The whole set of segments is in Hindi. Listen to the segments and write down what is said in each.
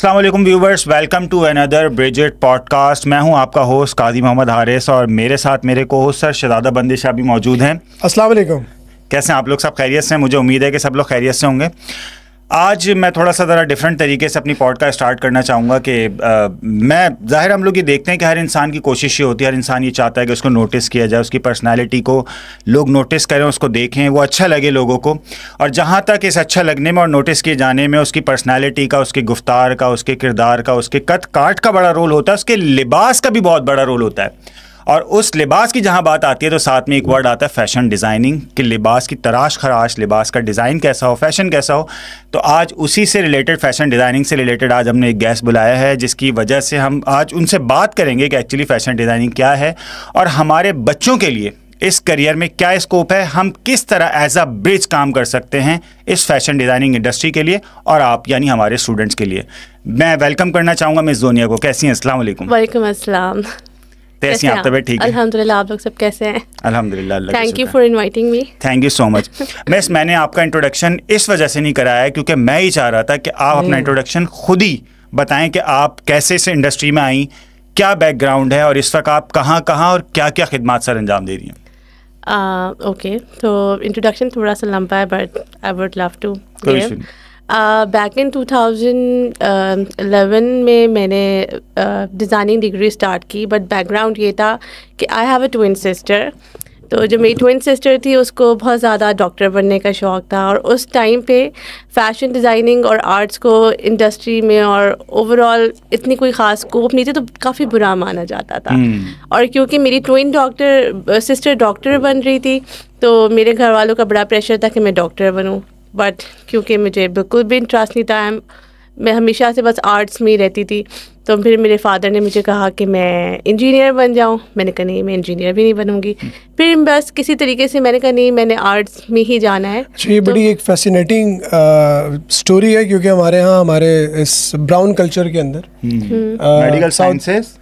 अस्सलाम वालेकुम viewers, welcome to another Bridget podcast. मैं हूं आपका होस्ट काजी मोहम्मद हारिस और मेरे साथ मेरे को होस्ट सर शहजादा बंदिशा भी मौजूद हैं। अस्सलाम वालेकुम। कैसे हैं आप लोग? सब खैरियत से हैं? मुझे उम्मीद है कि सब लोग खैरियत से होंगे। आज मैं थोड़ा सा ज़रा डिफरेंट तरीके से अपनी पॉडकास्ट स्टार्ट करना चाहूँगा कि मैं ज़ाहिर हम लोग ये देखते हैं कि हर इंसान की कोशिश ये होती है, हर इंसान ये चाहता है कि उसको नोटिस किया जाए, उसकी पर्सनालिटी को लोग नोटिस करें, उसको देखें, वो अच्छा लगे लोगों को। और जहाँ तक इस अच्छा लगने में और नोटिस किए जाने में उसकी पर्सनालिटी का, उसके गुफ्तार का, उसके किरदार का, उसके कद काट का बड़ा रोल होता है, उसके लिबास का भी बहुत बड़ा रोल होता है। और उस लिबास की जहाँ बात आती है तो साथ में एक वर्ड आता है फैशन डिज़ाइनिंग, कि लिबास की तराश खराश, लिबास का डिज़ाइन कैसा हो, फैशन कैसा हो। तो आज उसी से रिलेटेड, फैशन डिज़ाइनिंग से रिलेटेड आज हमने एक गेस्ट बुलाया है, जिसकी वजह से हम आज उनसे बात करेंगे कि एक्चुअली फैशन डिज़ाइनिंग क्या है और हमारे बच्चों के लिए इस करियर में क्या स्कोप है, हम किस तरह एज अ ब्रिज काम कर सकते हैं इस फैशन डिज़ाइनिंग इंडस्ट्री के लिए और आप यानी हमारे स्टूडेंट्स के लिए। मैं वेलकम करना चाहूँगा मिस जोनिया को। कैसी हैं? अस्सलाम वालेकुम। वालेकुम अस्सलाम। कैसी हैं आप? तबीयत ठीक है? अल्हम्दुलिल्लाह। आप लोग सब कैसे हैं? अल्हम्दुलिल्लाह। Thank you for inviting me. Thank you so much. Miss, मैंने आपका इंट्रोडक्शन इस वजह से नहीं कराया है क्योंकि मैं ही चाह रहा था कि आप अपना इंट्रोडक्शन खुद ही बताएं कि आप कैसे इस इंडस्ट्री में आई, क्या बैकग्राउंड है और इस वक्त आप कहाँ और क्या क्या खिदमात सर अंजाम दे रही हैं। ओके, तो इंट्रोडक्शन थोड़ा सा लंबा है but I would love to. Back in 2011 में मैंने डिज़ाइनिंग डिग्री स्टार्ट की, बट बैकग्राउंड ये था कि I have a twin sister. तो जो मेरी ट्विन सिस्टर थी उसको बहुत ज़्यादा डॉक्टर बनने का शौक़ था और उस टाइम पे फ़ैशन डिज़ाइनिंग और आर्ट्स को इंडस्ट्री में और ओवरऑल इतनी कोई ख़ास स्कोप नहीं थी, तो काफ़ी बुरा माना जाता था। और क्योंकि मेरी ट्विन सिस्टर डॉक्टर बन रही थी तो मेरे घर वालों का बड़ा प्रेशर था कि मैं डॉक्टर बनूँ, बट क्योंकि मुझे बिल्कुल भी इंटरेस्ट नहीं था, मैं हमेशा से बस आर्ट्स में ही रहती थी। तो फिर मेरे फादर ने मुझे कहा कि मैं इंजीनियर बन जाऊं। मैंने कहा नहीं, मैं इंजीनियर भी नहीं बनूंगी। फिर बस किसी तरीके से मैंने कहा नहीं, मैंने आर्ट्स में ही जाना है। ये बड़ी एक फैसिनेटिंग स्टोरी है क्योंकि हमारे यहाँ हमारे इस ब्राउन कल्चर के अंदर मेडिकल साइंसेस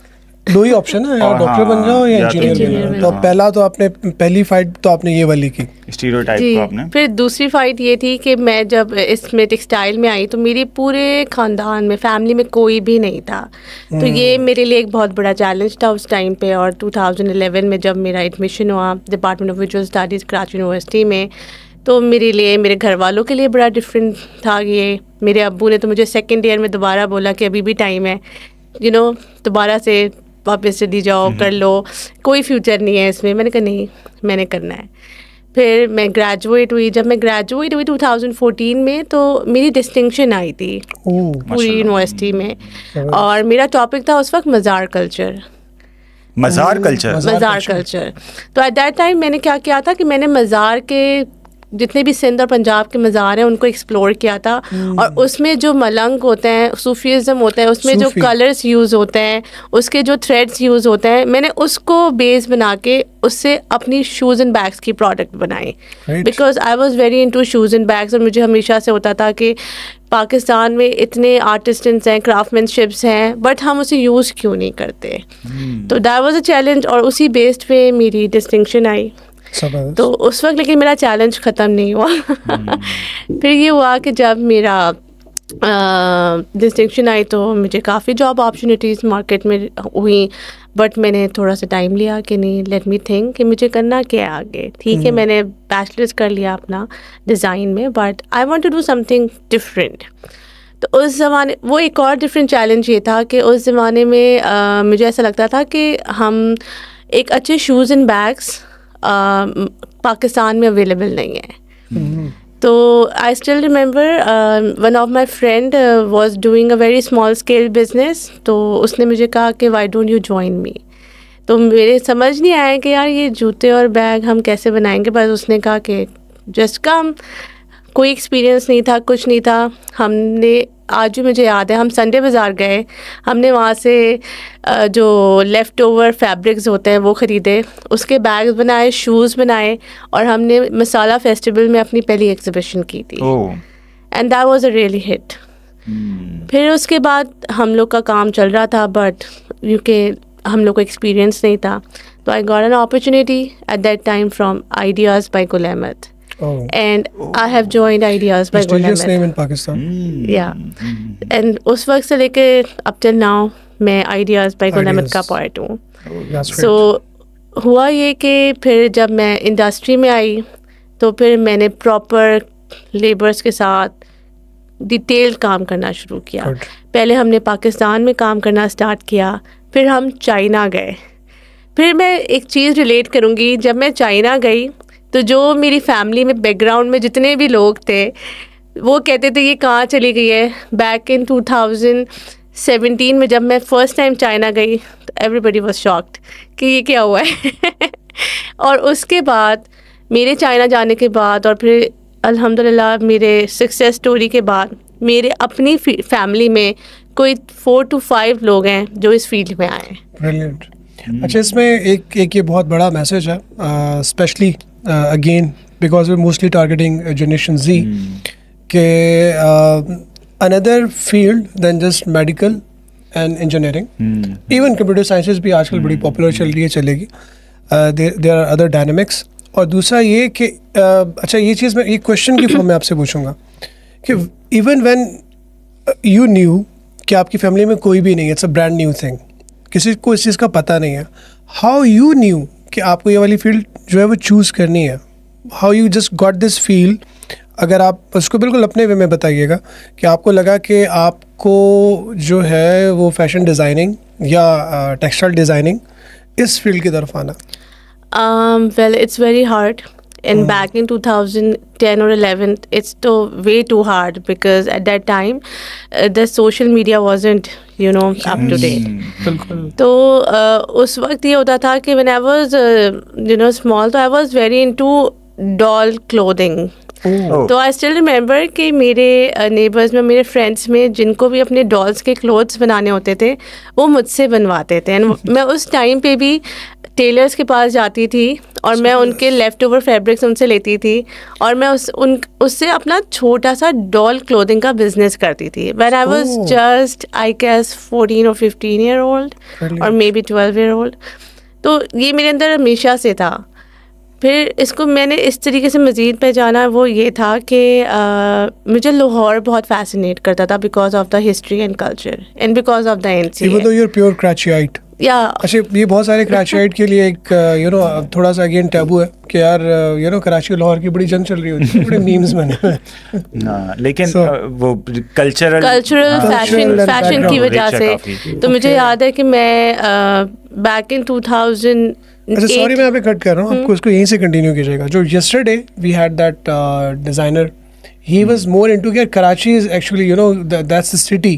दो ही ऑप्शन है, या डॉक्टर बन जाओ या इंजीनियर बन जाओ। तो पहला तो आपने पहली फाइट तो आपने ये वाली की, स्टीरियोटाइप को आपने। फिर दूसरी फाइट ये थी कि मैं जब इसमें टेक्सटाइल में आई तो मेरे पूरे ख़ानदान में, फैमिली में कोई भी नहीं था। तो ये मेरे लिए एक बहुत बड़ा चैलेंज था उस टाइम पे। और 2011 में जब मेरा एडमिशन हुआ department of visual studies Karachi university में, तो मेरे लिए, मेरे घर वालों के लिए बड़ा डिफरेंट था ये। मेरे अब्बू ने तो मुझे सेकेंड ईयर में दोबारा बोला कि अभी भी टाइम है, दोबारा से वापस चली जाओ, कर लो, कोई फ्यूचर नहीं है इसमें। मैंने कहा नहीं, मैंने करना है। फिर मैं ग्रेजुएट हुई। जब मैं ग्रेजुएट हुई 2014 में तो मेरी डिस्टिंक्शन आई थी पूरी यूनिवर्सिटी में और मेरा टॉपिक था उस वक्त मज़ार कल्चर। मज़ार कल्चर। तो एट दैट टाइम मैंने क्या किया था कि मैंने मज़ार के जितने भी सिंध और पंजाब के मज़ार हैं उनको एक्सप्लोर किया था। और उसमें जो मलंग होते हैं, सूफीज़म होता है, उसमें जो कलर्स यूज़ होते हैं, उसके जो थ्रेड्स यूज़ होते हैं, मैंने उसको बेस बना के उससे अपनी शूज़ एंड बैग्स की प्रोडक्ट बनाई। Because I was very into shoes and bags और मुझे हमेशा से होता था कि पाकिस्तान में इतने आर्टिस्टेंस हैं, क्राफ्टमैनशिप्स हैं, बट हम उसे यूज़ क्यों नहीं करते। तो दैट वाज अ चैलेंज और उसी बेस्ड पे मेरी डिस्टिंक्शन आई। तो उस वक्त लेकिन मेरा चैलेंज ख़त्म नहीं हुआ। फिर ये हुआ कि जब मेरा डिस्टिंक्शन आई तो मुझे काफ़ी जॉब अपॉर्चुनिटीज़ मार्केट में हुई, बट मैंने थोड़ा सा टाइम लिया कि नहीं, लेट मी थिंक कि मुझे करना क्या है आगे। ठीक है, मैंने बैचलर्स कर लिया अपना डिज़ाइन में, but I want to do something different. तो उस ज़माने वो एक और डिफरेंट चैलेंज ये था कि उस ज़माने में मुझे ऐसा लगता था कि हम एक अच्छे शूज़ एंड बैग्स पाकिस्तान में अवेलेबल नहीं है। तो आई still remember one of my friend was doing a very small scale business. तो उसने मुझे कहा कि why don't you join me. तो मेरे समझ नहीं आया कि यार ये जूते और बैग हम कैसे बनाएंगे। बस उसने कहा कि जस्ट कम। कोई एक्सपीरियंस नहीं था, कुछ नहीं था। हमने, आज भी मुझे याद है, हम संडे बाज़ार गए, हमने वहाँ से जो लेफ़्ट ओवर फैब्रिक्स होते हैं वो ख़रीदे, उसके बैग्स बनाए, शूज़ बनाए और हमने मसाला फेस्टिवल में अपनी पहली एग्ज़िबिशन की थी। And that was a really hit. फिर उसके बाद हम लोग का काम चल रहा था, बट क्योंकि हम लोग को एक्सपीरियंस नहीं था, तो I got an opportunity at that time from Ideas by Gul Ahmed. and I have joined Ideas by Prestigious Gul name Ahmed. in Pakistan. Yeah, and उस वक्त से लेके up till now मैं Ideas by Gul Ahmed का part हूँ. That's great. So हुआ ये कि फिर जब मैं इंडस्ट्री में आई तो फिर मैंने प्रॉपर लेबर्स के साथ डिटेल काम करना शुरू किया. Good. पहले हमने पाकिस्तान में काम करना स्टार्ट किया, फिर हम चाइना गए. फिर मैं एक चीज़ रिलेट करूँगी, जब मैं चाइना गई तो जो मेरी फैमिली में बैकग्राउंड में जितने भी लोग थे वो कहते थे ये कहाँ चली गई है. बैक इन 2017 में जब मैं फ़र्स्ट टाइम चाइना गई तो एवरीबडी वाज शॉक्ड कि ये क्या हुआ है. और उसके बाद मेरे चाइना जाने के बाद और फिर अल्हम्दुलिल्लाह मेरे सक्सेस स्टोरी के बाद मेरे अपनी फैमिली में कोई 4 to 5 लोग हैं जो इस फील्ड में आए हैं. Brilliant. अच्छा, इसमें एक ये बहुत बड़ा मैसेज है, specially again because we mostly targeting generation Z, के another field then just medical and engineering. Even computer sciences भी आजकल बड़ी पॉपुलर चल रही है, चलेगी. There are other dynamics. और दूसरा ये कि अच्छा, ये चीज़ मैं एक क्वेश्चन की फॉर्म में आपसे पूछूंगा कि इवन व्हेन यू न्यू कि आपकी फैमिली में कोई भी नहीं है, it's a brand new thing, किसी को इस चीज़ का पता नहीं है, हाउ यू न्यू कि आपको ये वाली फील्ड जो है वो चूज़ करनी है, how you just got this field? अगर आप उसको बिल्कुल अपने वे में बताइएगा कि आपको लगा कि आपको जो है वो फैशन डिज़ाइनिंग या टेक्सटाइल डिज़ाइनिंग इस फील्ड की तरफ आना. Well, it's very hard. And back in 2010 or 11, it's way too hard because at that time, the social media wasn't, up to date. तो उस वक्त ये होता था कि when I was, small, तो I was very into doll clothing. तो आई स्टिल रिमेंबर कि मेरे नेबर्स में, मेरे फ्रेंड्स में जिनको भी अपने डॉल्स के क्लोथ्स बनाने होते थे वो मुझसे बनवाते थे. एंड मैं उस टाइम पे भी टेलर्स के पास जाती थी और मैं उनके लेफ़्ट ओवर फैब्रिक्स उनसे लेती थी और मैं उससे अपना छोटा सा डॉल क्लोथिंग का बिजनेस करती थी. When I was just I guess 14 or 15 year old और मे बी 12 year old. तो ये मेरे अंदर हमेशा से था. फिर इसको मैंने इस तरीके से मज़ीद पहचाना, वो ये था कि मुझे लाहौर बहुत फैसिनेट करता था because of the history and culture and because of the NCA. Even though you're pure Karachiite. अच्छा, ये बहुत सारे कराचीआइट के लिए एक थोड़ा सा अगेन टैबू है कि यार कराची लाहौर की बड़ी जंग चल रही होती है, बड़े मीम्स बने हुए हैं. लेकिन वो कल्चरल फैशन की वजह से तो मुझे याद है कि मैं बैक इन 2000. अच्छा, सॉरी मैं यहाँ पे कट कर रहा हूँ, आपको उसको यहीं से कंटिन्यू कीजिएगा. जो yesterday we had that designer, he was more into that Karachi is actually that's the city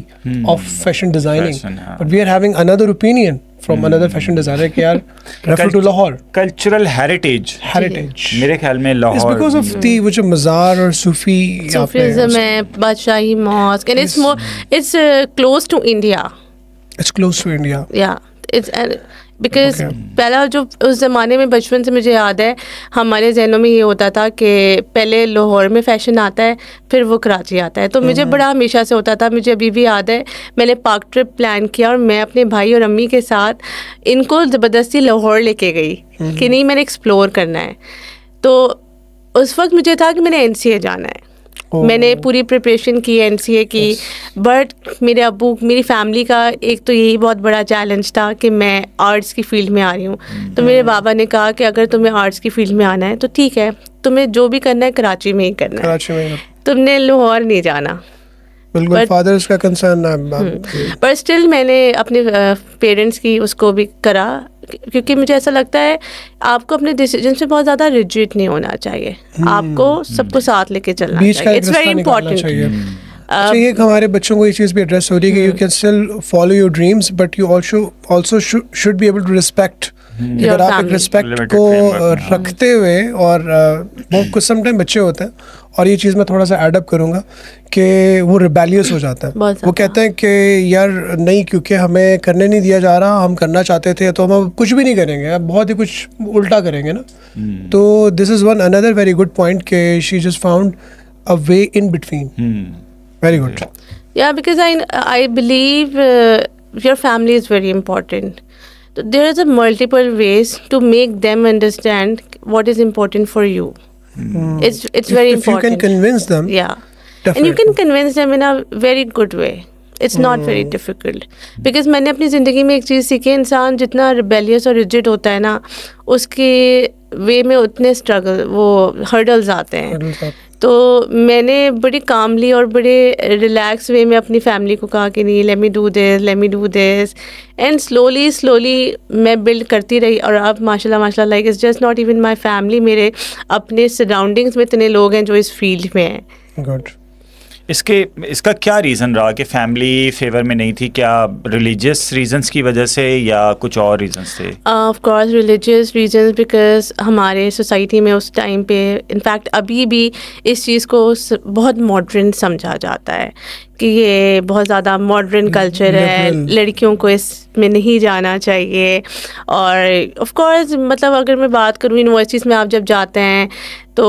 of fashion designing, but we are having another opinion from another fashion designer कि यार refer to Lahore cultural heritage मेरे ख्याल में Lahore is because of the वो जो मज़ार और Sufism है, बादशाही mask, and it's close to India. It's close to India. Yeah, it's because पहला जो उस ज़माने में बचपन से मुझे याद है, हमारे जहनों में ये होता था कि पहले लाहौर में फ़ैशन आता है फिर वो कराची आता है. तो मुझे बड़ा हमेशा से होता था. मुझे अभी भी याद है मैंने पार्क ट्रिप प्लान किया और मैं अपने भाई और अम्मी के साथ इनको ज़बरदस्ती लाहौर लेके गई कि नहीं मैंने एक्सप्लोर करना है. तो उस वक्त मुझे था कि मैंने NCA जाना है. मैंने पूरी प्रिपरेशन की NCA की, बट मेरे अब्बू, मेरी फैमिली का एक तो यही बहुत बड़ा चैलेंज था कि मैं आर्ट्स की फील्ड में आ रही हूँ. तो मेरे बाबा ने कहा कि अगर तुम्हें आर्ट्स की फील्ड में आना है तो ठीक है, तुम्हें जो भी करना है कराची में ही करना है, तुमने लाहौर नहीं जाना. बिल्कुल फादर्स का कंसर्न है. पर स्टिल मैंने अपने पेरेंट्स की उसको भी करा क्योंकि मुझे ऐसा लगता है आपको अपने डिसीजन से बहुत ज़्यादा रिजिड नहीं होना चाहिए. आपको सबको साथ लेके चलना चाहिए. It's very important. ये हमारे बच्चों को ये चीज़ भी एड्रेस हो रही है कि you can still follow your dreams but you also should be able to respect. अगर आप एक रिस्पेक्ट को रखते हुए, और बहुत कुछ समटाइम बच्चे होते हैं, और ये चीज़ मैं थोड़ा सा एडअप करूँगा कि वो रिबेलियस हो जाता है. वो कहते हैं कि यार नहीं, क्योंकि हमें करने नहीं दिया जा रहा, हम करना चाहते थे तो हम कुछ भी नहीं करेंगे, बहुत ही कुछ उल्टा करेंगे ना. तो this is one another very good point कि she just found a way in between. Very good. या because I believe your family is very important. So there is a multiple ways to make them understand what is important for you. It's very if you can important. convince them, Yeah. And definitely. you can convince them in a very good way. It's not very difficult. Because मैंने अपनी ज़िंदगी में एक चीज़ सीखी है, इंसान जितना रिबेलियस और रिजिड होता है ना, उसके वे में उतने स्ट्रगल वो हर्डल्स आते हैं. तो मैंने बड़ी कामली और बड़े रिलैक्स वे में अपनी फैमिली को कहा कि नहीं, let me do this and slowly मैं बिल्ड करती रही. और अब माशाल्लाह like it's just not even my family, मेरे अपने सराउंडिंग्स में इतने लोग हैं जो इस फील्ड में हैं. गुड. इसका क्या रीज़न रहा कि फैमिली फेवर में नहीं थी? क्या रिलीजियस रीजंस की वजह से या कुछ और रीजंस थे? Of course religious reasons, because हमारे सोसाइटी में उस टाइम पे इनफैक्ट अभी भी इस चीज़ को बहुत मॉडर्न समझा जाता है कि ये बहुत ज़्यादा मॉडर्न कल्चर है, लड़कियों को इसमें नहीं जाना चाहिए. और ऑफ कोर्स मतलब अगर मैं बात करूँ यूनिवर्सिटीज़ में आप जब जाते हैं तो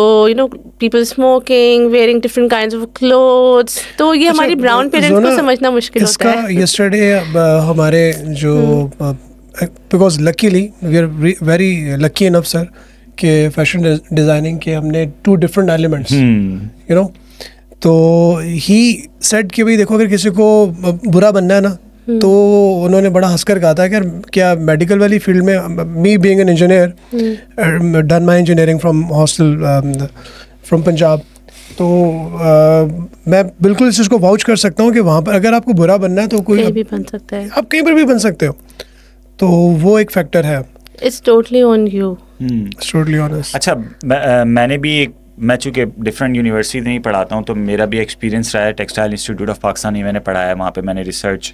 people smoking, wearing different kinds of clothes, तो ये हमारी ब्राउन पेरेंट्स को समझना मुश्किल होता है. इसका यस्टरडे हमारे जो because luckily we are very lucky enough sir कि फैशन डिज़ाइनिंग के हमने 2 डिफरेंट एलिमेंट्स तो ही सेड कि भाई देखो अगर किसी को बुरा बनना है ना तो उन्होंने बड़ा हंसकर कहा था कि क्या मेडिकल वाली फील्ड में, me being an engineer, done my engineering from hostel from Punjab, तो मैं बिल्कुल इस चीज़ को वाउच कर सकता हूँ कि वहाँ पर अगर आपको बुरा बनना है तो कोई कहीं भी बन सकता है, आप कहीं पर भी बन सकते हो. तो वो एक फैक्टर है. It's totally on you. Totally honest. अच्छा, मैंने भी मैं चूँकि डिफरेंट यूनिवर्सिटी में ही पढ़ाता हूँ तो मेरा भी एक्सपीरियंस रहा है. टेक्सटाइल इंस्टीट्यूट ऑफ पाकिस्तान ही मैंने पढ़ाया है, वहाँ पे मैंने रिसर्च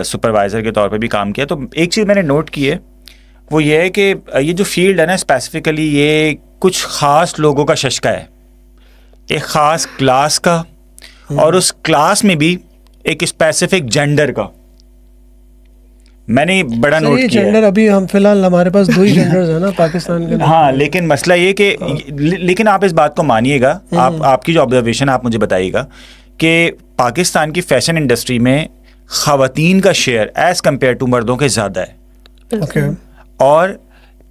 सुपरवाइज़र के तौर पे भी काम किया. तो एक चीज़ मैंने नोट की है वो ये है कि ये जो फील्ड है ना स्पेसिफिकली ये कुछ ख़ास लोगों का शशका है, एक ख़ास क्लास का, और उस क्लास में भी एक स्पेसिफिक जेंडर का. मैंने बड़ा नोट किया जेंडर अभी हम फिलहाल हमारे पास 2 ही जेंडर्स हैं ना पाकिस्तान के. हाँ, लेकिन मसला ये कि लेकिन आप इस बात को मानिएगा, आपकी जो ऑब्जर्वेशन आप मुझे बताइएगा कि पाकिस्तान की फैशन इंडस्ट्री में ख़वातीन का शेयर एज़ कम्पेयर टू मर्दों के ज़्यादा है. ओके. और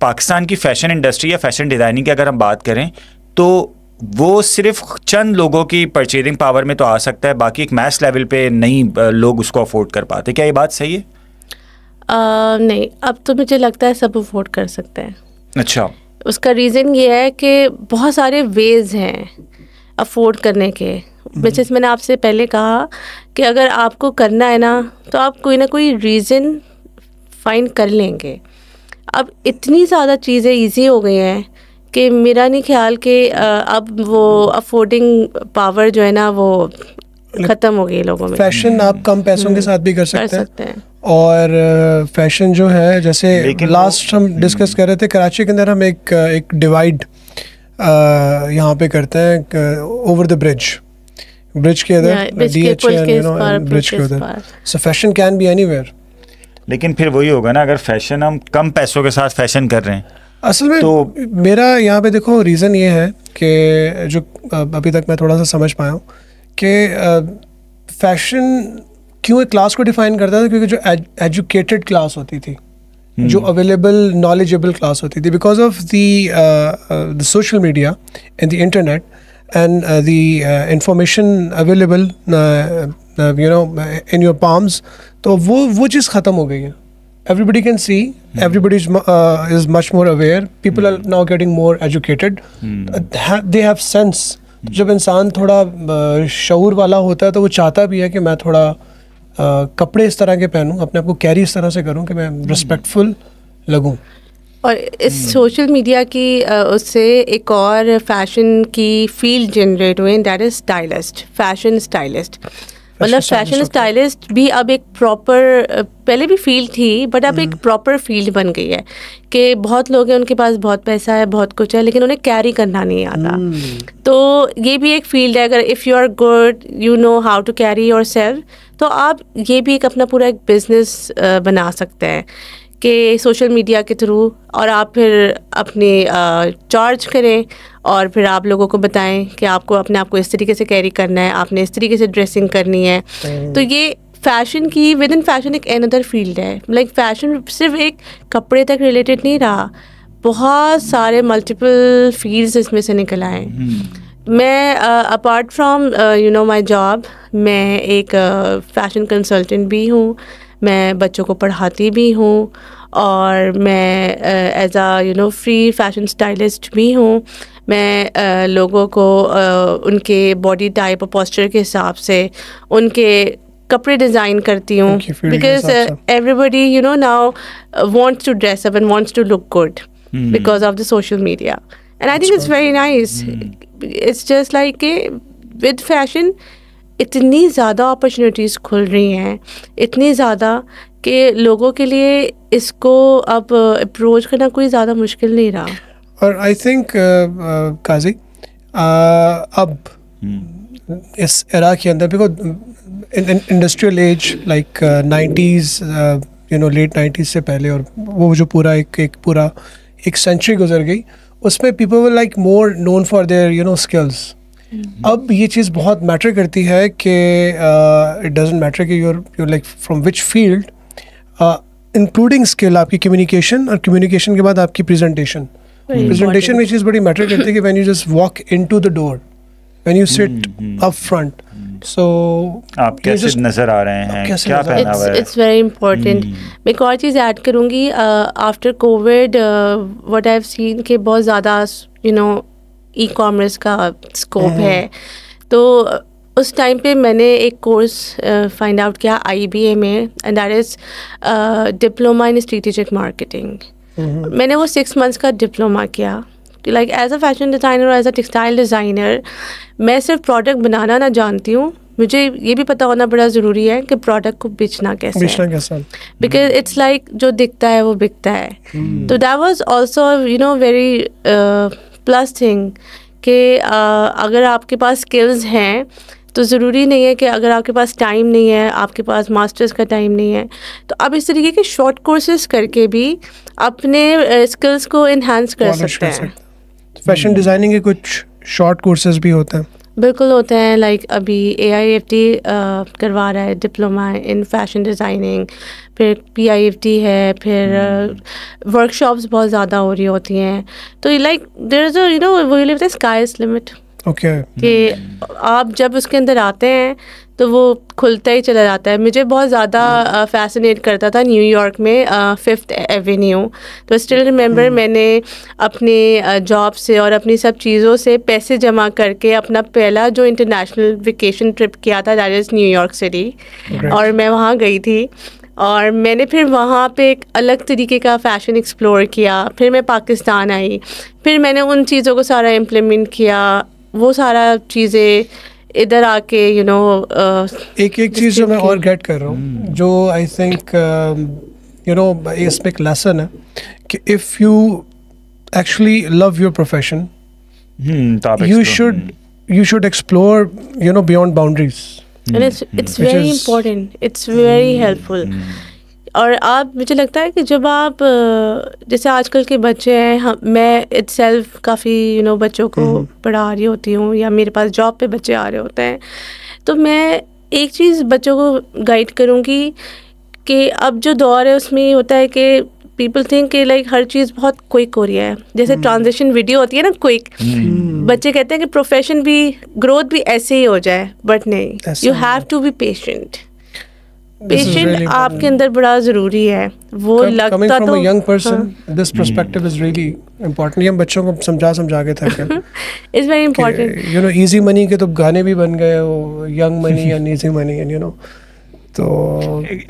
पाकिस्तान की फ़ैशन इंडस्ट्री या फैशन डिज़ाइनिंग की अगर हम बात करें तो वो सिर्फ चंद लोगों की परचेजिंग पावर में तो आ सकता है, बाकी एक मैस लेवल पे नहीं लोग उसको अफोर्ड कर पाते. क्या ये बात सही है? नहीं, अब तो मुझे लगता है सब अफोर्ड कर सकते हैं. अच्छा. उसका रीज़न ये है कि बहुत सारे वेज़ हैं अफोर्ड करने के. जैसे मैंने आपसे पहले कहा कि अगर आपको करना है ना तो आप कोई ना कोई रीज़न फाइंड कर लेंगे. अब इतनी ज़्यादा चीज़ें इजी हो गई हैं कि मेरा नहीं ख्याल कि अब वो अफोर्डिंग पावर जो है ना वो ख़त्म हो गई लोगों में. फैशन आप कम पैसों के साथ भी कर सकते हैं. और फैशन जो है जैसे लास्ट हम डिस्कस कर रहे थे कराची के अंदर हम एक डिवाइड यहाँ पे करते हैं ओवर द ब्रिज के अंदर, ब्रिज के उधर. सो फैशन कैन बी एनीवेयर. लेकिन फिर वही होगा ना, अगर फैशन हम कम पैसों के साथ फैशन कर रहे हैं असल में तो मेरा यहाँ पे देखो रीज़न ये है कि जो अभी तक मैं थोड़ा सा समझ पाया हूँ कि फैशन क्यों एक क्लास को डिफाइन करता था, क्योंकि जो एजुकेटेड क्लास होती थी, जो अवेलेबल नॉलेजेबल क्लास होती थी, because of the social media and the internet and the information available in your palms, तो वो चीज़ ख़त्म हो गई है. Everybody can see, everybody is much more aware, people are now getting more educated, they have sense. जब इंसान थोड़ा शऊर वाला होता है तो वो चाहता भी है कि मैं थोड़ा कपड़े इस तरह के पहनूं, अपने आप को कैरी इस तरह से करूं कि मैं रिस्पेक्टफुल लगूं. और इस सोशल मीडिया की उससे एक और फैशन की फील्ड जनरेट हुई, that is stylist, fashion stylist. मतलब फैशन स्टाइलिस्ट भी अब एक प्रॉपर, पहले भी फील्ड थी बट अब एक प्रॉपर फील्ड बन गई है कि बहुत लोग हैं उनके पास बहुत पैसा है, बहुत कुछ है, लेकिन उन्हें कैरी करना नहीं आता. तो ये भी एक फील्ड है. अगर if you are good, you know how to carry your self, तो आप ये भी एक अपना पूरा एक बिजनेस बना सकते हैं कि सोशल मीडिया के थ्रू, और आप फिर अपने चार्ज करें और फिर आप लोगों को बताएं कि आपको अपने आप को इस तरीके से कैरी करना है, आपने इस तरीके से ड्रेसिंग करनी है. तो ये फैशन की विद इन फैशन एक अनदर फील्ड है. लाइक फैशन सिर्फ एक कपड़े तक रिलेटेड नहीं रहा, बहुत सारे मल्टीपल फील्ड्स इसमें से निकल आए। मैं अपार्ट फ्रॉम माई जॉब, मैं एक फ़ैशन कंसल्टेंट भी हूँ, मैं बच्चों को पढ़ाती भी हूँ, और मैं as a free fashion stylist भी हूँ। मैं लोगों को उनके बॉडी टाइप और पोस्चर के हिसाब से उनके कपड़े डिज़ाइन करती हूँ, because everybody now wants to dress up and wants to look good because of the social media, and I think it's very nice. It's just like के विद फैशन इतनी ज़्यादा अपॉर्चुनिटीज़ खुल रही हैं, इतनी ज़्यादा कि लोगों के लिए इसको अब अप्रोच करना कोई ज़्यादा मुश्किल नहीं रहा। और आई थिंक काजी अब इस एरा के अंदर, because industrial age like 90s late 90s से पहले, और वो जो पूरा एक सेंचुरी गुजर गई, उसमें people were like more known for their skills. अब ये चीज़ बहुत मैटर करती है कि इट डजंट मैटर कि your like from which field, including skill, आपकी कम्युनिकेशन, और कम्युनिकेशन के बाद आपकी प्रेजेंटेशन में चीज़ बड़ी मैटर करती है कि when you just walk into the door, when you sit up front, so आप कैसे नजर आ रहे हैं, क्या पहना हुआ है, इट्स वेरी इंपॉर्टेंट। मैं एक और चीज़ ऐड करूँगी, after Covid what I have seen कि बहुत ज़्यादा ई कॉमर्स का स्कोप है, तो उस टाइम पे मैंने एक कोर्स फाइंड आउट किया IBA में, and that is diploma in strategic marketing. मैंने वो 6 months का डिप्लोमा किया। Like as a fashion designer और एज अ टेक्सटाइल डिज़ाइनर, मैं सिर्फ प्रोडक्ट बनाना ना जानती हूँ, मुझे ये भी पता होना बड़ा ज़रूरी है कि प्रोडक्ट को बेचना कैसे है, बिकॉज इट्स लाइक जो दिखता है वो बिकता है। तो that was also very plus thing कि अगर आपके पास स्किल्स हैं तो ज़रूरी नहीं है कि अगर आपके पास टाइम नहीं है, आपके पास मास्टर्स का टाइम नहीं है, तो आप इस तरीके के शॉर्ट कोर्सेज करके भी अपने स्किल्स को इन्हांस कर सकते हैं। फैशन डिज़ाइनिंग के कुछ शॉर्ट कोर्सेज भी होते हैं, बिल्कुल होते हैं। लाइक अभी AIFT करवा रहा है डिप्लोमा इन फैशन डिज़ाइनिंग, फिर PIFT है, फिर वर्कशॉप्स बहुत ज़्यादा हो रही होती हैं। तो लाइक देयर इज़ वो live the sky is limit, कि आप जब उसके अंदर आते हैं तो वो खुलता ही चला जाता है। मुझे बहुत ज़्यादा फैसिनेट करता था न्यूयॉर्क में 5th एवेन्यू, तो स्टिल रिमेंबर मैंने अपने जॉब से और अपनी सब चीज़ों से पैसे जमा करके अपना पहला जो इंटरनेशनल वेकेशन ट्रिप किया था, दैट इज़ न्यूयॉर्क सिटी, और मैं वहाँ गई थी, और मैंने फिर वहाँ पे एक अलग तरीके का फ़ैशन एक्सप्लोर किया। फिर मैं पाकिस्तान आई, फिर मैंने उन चीज़ों को सारा इम्प्लीमेंट किया, वो सारा चीज़ें इधर आके एक चीज़ जो मैं और गेट कर रहा हूँ, जो आई थिंक इसमें एक लेसन है कि if you actually love your profession, you should explore beyond boundaries, and it's very important, it's very helpful. और आप, मुझे लगता है कि जब आप जैसे आजकल के बच्चे हैं, मैं इटसेल्फ काफ़ी बच्चों को पढ़ा रही होती हूँ, या मेरे पास जॉब पे बच्चे आ रहे होते हैं, तो मैं एक चीज़ बच्चों को गाइड करूँगी कि अब जो दौर है उसमें ये होता है कि पीपल थिंक कि लाइक हर चीज़ बहुत क्विक हो रही है, जैसे ट्रांजिशन वीडियो होती है ना क्विक, बच्चे कहते हैं कि प्रोफेशन भी, ग्रोथ भी ऐसे ही हो जाए, बट नहीं, you have to be patient. Patient आपके अंदर बड़ा ज़रूरी है। वो लगता तो young person, this perspective is really important. हम बच्चों को समझा के थक गए। It's very important. Easy money के तो गाने भी बन गए, वो young money and easy money, and तो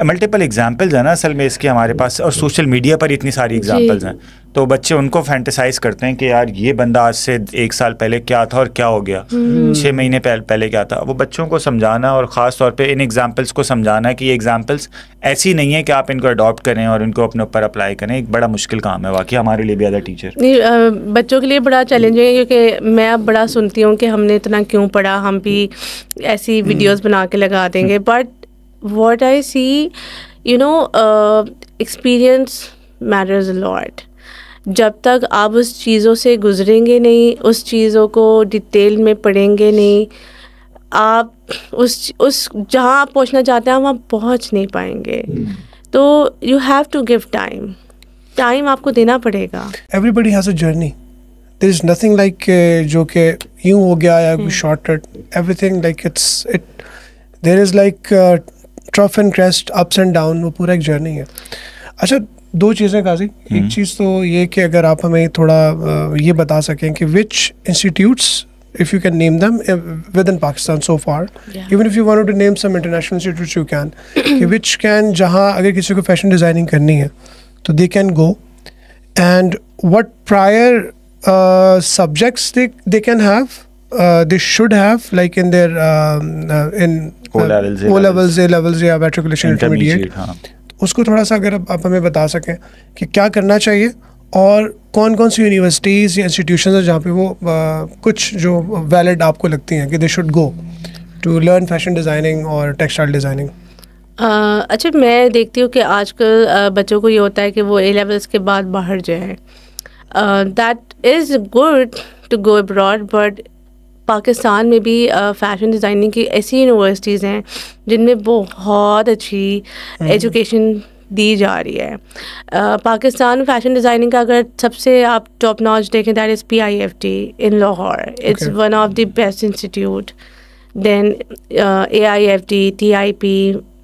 मल्टीपल एग्जाम्पल्स हैं ना असल में इसके हमारे पास, और सोशल मीडिया पर इतनी सारी एग्जाम्पल्स हैं, तो बच्चे उनको फैंटेसाइज करते हैं कि यार ये बंदा आज से 1 साल पहले क्या था और क्या हो गया, 6 महीने पहले क्या था। वो बच्चों को समझाना और ख़ास तौर पे इन एग्जाम्पल्स को समझाना कि ये एग्जाम्पल्स ऐसी नहीं है कि आप इनको अडॉप्ट करें और इनको अपने ऊपर अप्लाई करें, एक बड़ा मुश्किल काम है वाकई हमारे लिए भी एज अ टीचर। बच्चों के लिए बड़ा चैलेंजिंग है, क्योंकि मैं अब बड़ा सुनती हूँ कि हमने इतना क्यों पढ़ा, हम भी ऐसी वीडियोज़ बना के लगा देंगे, but what I see, experience matters a lot. जब तक आप उस चीज़ों से गुजरेंगे नहीं, उस चीज़ों को डिटेल में पढ़ेंगे नहीं, आप उस जहाँ आप पहुँचना चाहते हैं वहाँ पहुँच नहीं पाएंगे। तो you have to give time. Time आपको देना पड़ेगा. Everybody has a journey. There is nothing like जो कि यूं हो गया या कोई shortcut. Everything like there is like trough and crest, ups and down. वो पूरा एक journey है. अच्छा, दो चीज़ें काजी. एक चीज़ तो ये कि अगर आप हमें थोड़ा ये बता सकें कि which institutes, if you can name them within Pakistan so far, even if you wanted to name some international institutes you can, कि which can, जहाँ अगर किसी को फैशन डिज़ाइनिंग करनी है तो they can go, and what prior subjects they can have, they should have, like in their in O-levels, A-levels या matriculation intermediate. उसको थोड़ा सा अगर आप हमें बता सकें कि क्या करना चाहिए और कौन कौन सी यूनिवर्सिटीज़ या इंस्टीट्यूशंस हैं जहाँ पे वो कुछ जो वैलिड आपको लगती हैं कि they should go to learn fashion designing और टेक्सटाइल डिज़ाइनिंग. अच्छा, मैं देखती हूँ कि आजकल बच्चों को ये होता है कि वो ए लेवल्स के बाद बाहर जाए. That is good to go abroad, but Pakistan में भी फ़ैशन डिज़ाइनिंग की ऐसी यूनिवर्सिटीज़ हैं जिनमें बहुत अच्छी एजुकेशन दी जा रही है. पाकिस्तान में फ़ैशन डिज़ाइनिंग का अगर सबसे आप टॉप नॉच देखें, that is PIFT in Lahore. It's one of the best institute. Then AIFT, TIP,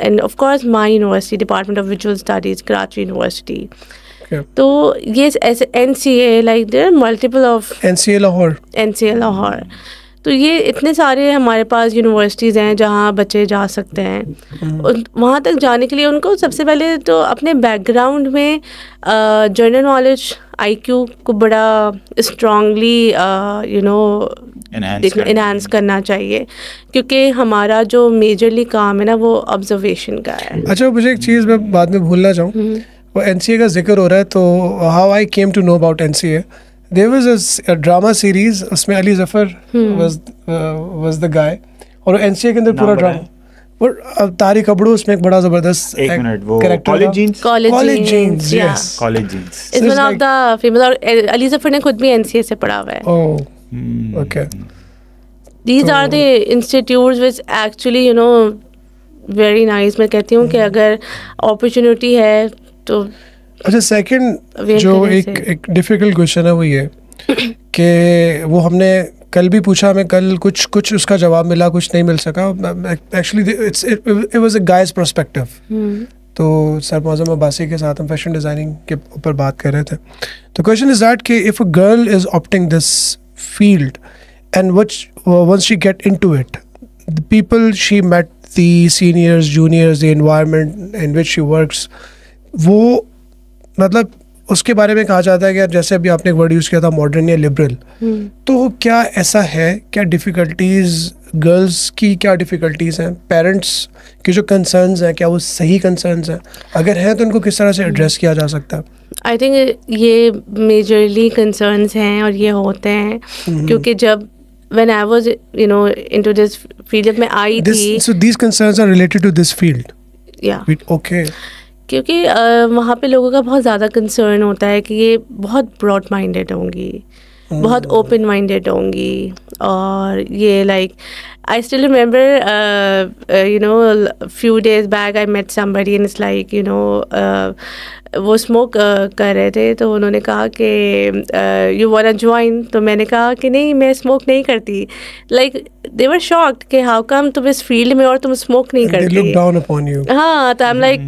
and of course my university, department of visual studies, Karachi university. तो ये ऐसे NCA, like there are multiple of NCA Lahore. तो ये इतने सारे हमारे पास यूनिवर्सिटीज़ हैं जहाँ बच्चे जा सकते हैं. वहाँ तक जाने के लिए उनको सबसे पहले तो अपने बैकग्राउंड में जनरल नॉलेज, IQ को बड़ा स्ट्रांगली इन्हांस करना चाहिए, क्योंकि हमारा जो मेजरली काम है ना वो ऑब्जर्वेशन का है. अच्छा, मुझे एक चीज़ मैं बाद में भूलना चाहूँ, वो NCA का जिक्र हो रहा है, तो how I came to know about NCA. There was a drama series, उसमें Ali Zafar was the guy, और NCA के अंदर पूरा ड्रामा. और तारिक अबड़ू उसमें एक बड़ा ज़बरदस्त college jeans, yes, college jeans is one of the famous. और अली ज़फ़र ने खुद भी NCA से पढ़ा हुआ है. Oh, okay. These are the institutes which actually very nice. मैं कहती हूँ कि अगर अपॉर्चुनिटी है तो. अच्छा, सेकंड जो एक डिफ़िकल्ट क्वेश्चन है वो ये कि वो हमने कल भी पूछा, हमें कल कुछ उसका जवाब मिला, कुछ नहीं मिल सका. Actually it was a guys perspective. तो सर मौज़म अब्बासी के साथ हम फैशन डिज़ाइनिंग के ऊपर बात कर रहे थे. तो क्वेश्चन इज़ दैट कि if a girl is opting this field and once she get into it, the people she met, the seniors, juniors, the environment in which she works, वो मतलब उसके बारे में कहा जाता है कि जैसे अभी आपने एक वर्ड यूज़ किया था मॉडर्न या लिबरल. तो क्या ऐसा है, क्या डिफ़िकल्टीज़ गर्ल्स की, क्या डिफ़िकल्टीज़ हैं, पेरेंट्स की जो कंसर्न्स हैं, क्या वो सही कंसर्न्स हैं? अगर हैं तो उनको किस तरह से एड्रेस किया जा सकता है? आई थिंक ये मेजरली कंसर्न्स हैं और ये होते हैं क्योंकि जब when I was into this field, जब मैं आई थी. So these concerns are related to this field. Yeah. Okay. क्योंकि वहाँ पे लोगों का बहुत ज़्यादा कंसर्न होता है कि ये बहुत ब्रॉड माइंडेड होंगी, बहुत ओपन माइंडेड होंगी. और ये like I still remember few days back I met somebody and it's like वो स्मोक कर रहे थे, तो उन्होंने कहा कि यू वांट टू ज्वाइन. तो मैंने कहा कि नहीं, मैं स्मोक नहीं करती. लाइक दे वर शॉक्ड कि हाउ कम तुम इस फील्ड में और तुम स्मोक नहीं करती. They look down upon you. हाँ, तो आई एम लाइक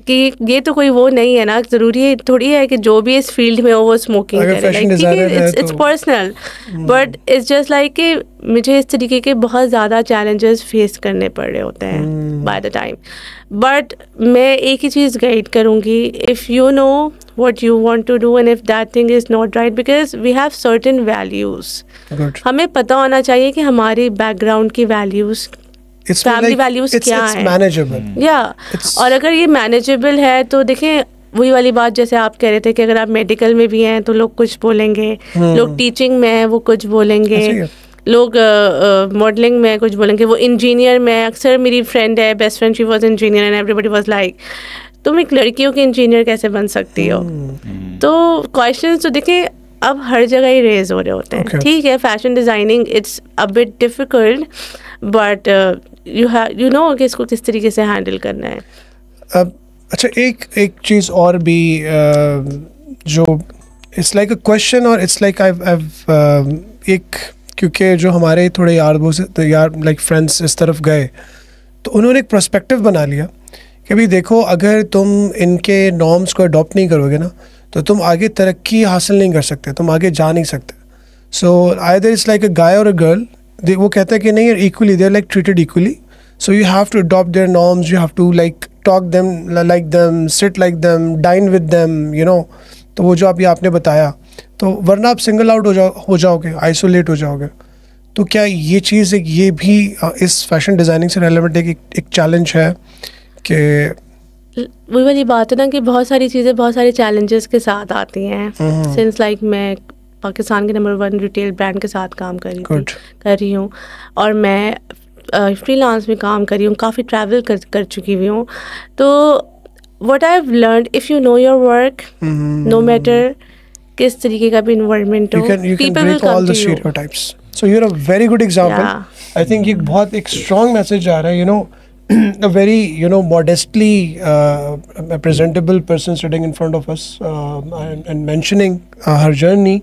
कि ये तो कोई वो नहीं है ना, ज़रूरी थोड़ी है कि जो भी इस फील्ड में हो वो स्मोकिंग करे. Like it's personal, but it's just like कि मुझे इस तरीके के बहुत ज़्यादा चैलेंजेस फेस करने पड़ रहे होते हैं बाय द टाइम. बट मैं एक ही चीज़ गाइड करूँगी, if you no what you want to do and if that thing is not right, because we have certain values. हमें पता होना चाहिए कि हमारी बैकग्राउंड की वैल्यूज़, फैमिली वैल्यूज़ क्या है. या और अगर ये मैनेजेबल है तो देखें, वही वाली बात जैसे आप कह रहे थे कि अगर आप मेडिकल में भी हैं तो लोग कुछ बोलेंगे, लोग टीचिंग में हैं वो कुछ बोलेंगे, लोग मॉडलिंग में कुछ बोलेंगे, वो इंजीनियर में. अक्सर मेरी फ्रेंड है, best friend, she was engineer and everybody was like तुम एक लड़कियों की इंजीनियर कैसे बन सकती हो. तो क्वेश्चन तो देखें अब हर जगह ही रेज हो रहे होते हैं. ठीक है, fashion designing it's a bit difficult, but you know कि इसको किस तरीके से हैंडल करना है. अब अच्छा, एक चीज़ और भी जो इट्स लाइक अ क्वेश्चन और इट्स लाइक एक, क्योंकि जो हमारे थोड़े यार लाइक फ्रेंड्स इस तरफ गए तो उन्होंने एक पर्सपेक्टिव बना लिया कि भाई देखो, अगर तुम इनके नॉर्म्स को अडॉप्ट नहीं करोगे ना तो तुम आगे तरक्की हासिल नहीं कर सकते, तुम आगे जा नहीं सकते. So either it's like a guy or a girl, वो कहते हैं कि नहीं, equally they are like treated equally. So you have to adopt their norms, you have to like talk them like them, sit like them, dine with them, you know. तो वो जो अभी आपने बताया, तो वरना आप सिंगल आउट हो जाओगे, आइसोलेट हो जाओगे. तो क्या ये चीज़ ये भी इस फैशन डिज़ाइनिंग से रेलेवेंट एक चैलेंज है कि वही वाली बात है ना कि बहुत सारी चीज़ें बहुत सारे चैलेंजेस के साथ आती हैं. सिंस लाइक मैं पाकिस्तान के नंबर 1 रिटेल ब्रांड के साथ काम कर रही हूँ और मैं फ्रीलांस में काम कर रही हूँ, काफ़ी ट्रैवल कर चुकी हुई हूँ. तो what I have learned, if you know your work, no matter किस तरीके का भी इन्वायरमेंट हो, people will come to you. So you're a very good example. Yeah. I think ये बहुत एक strong message आ रहा है, you know, a very, you know, modestly a presentable person sitting in front of us and mentioning her journey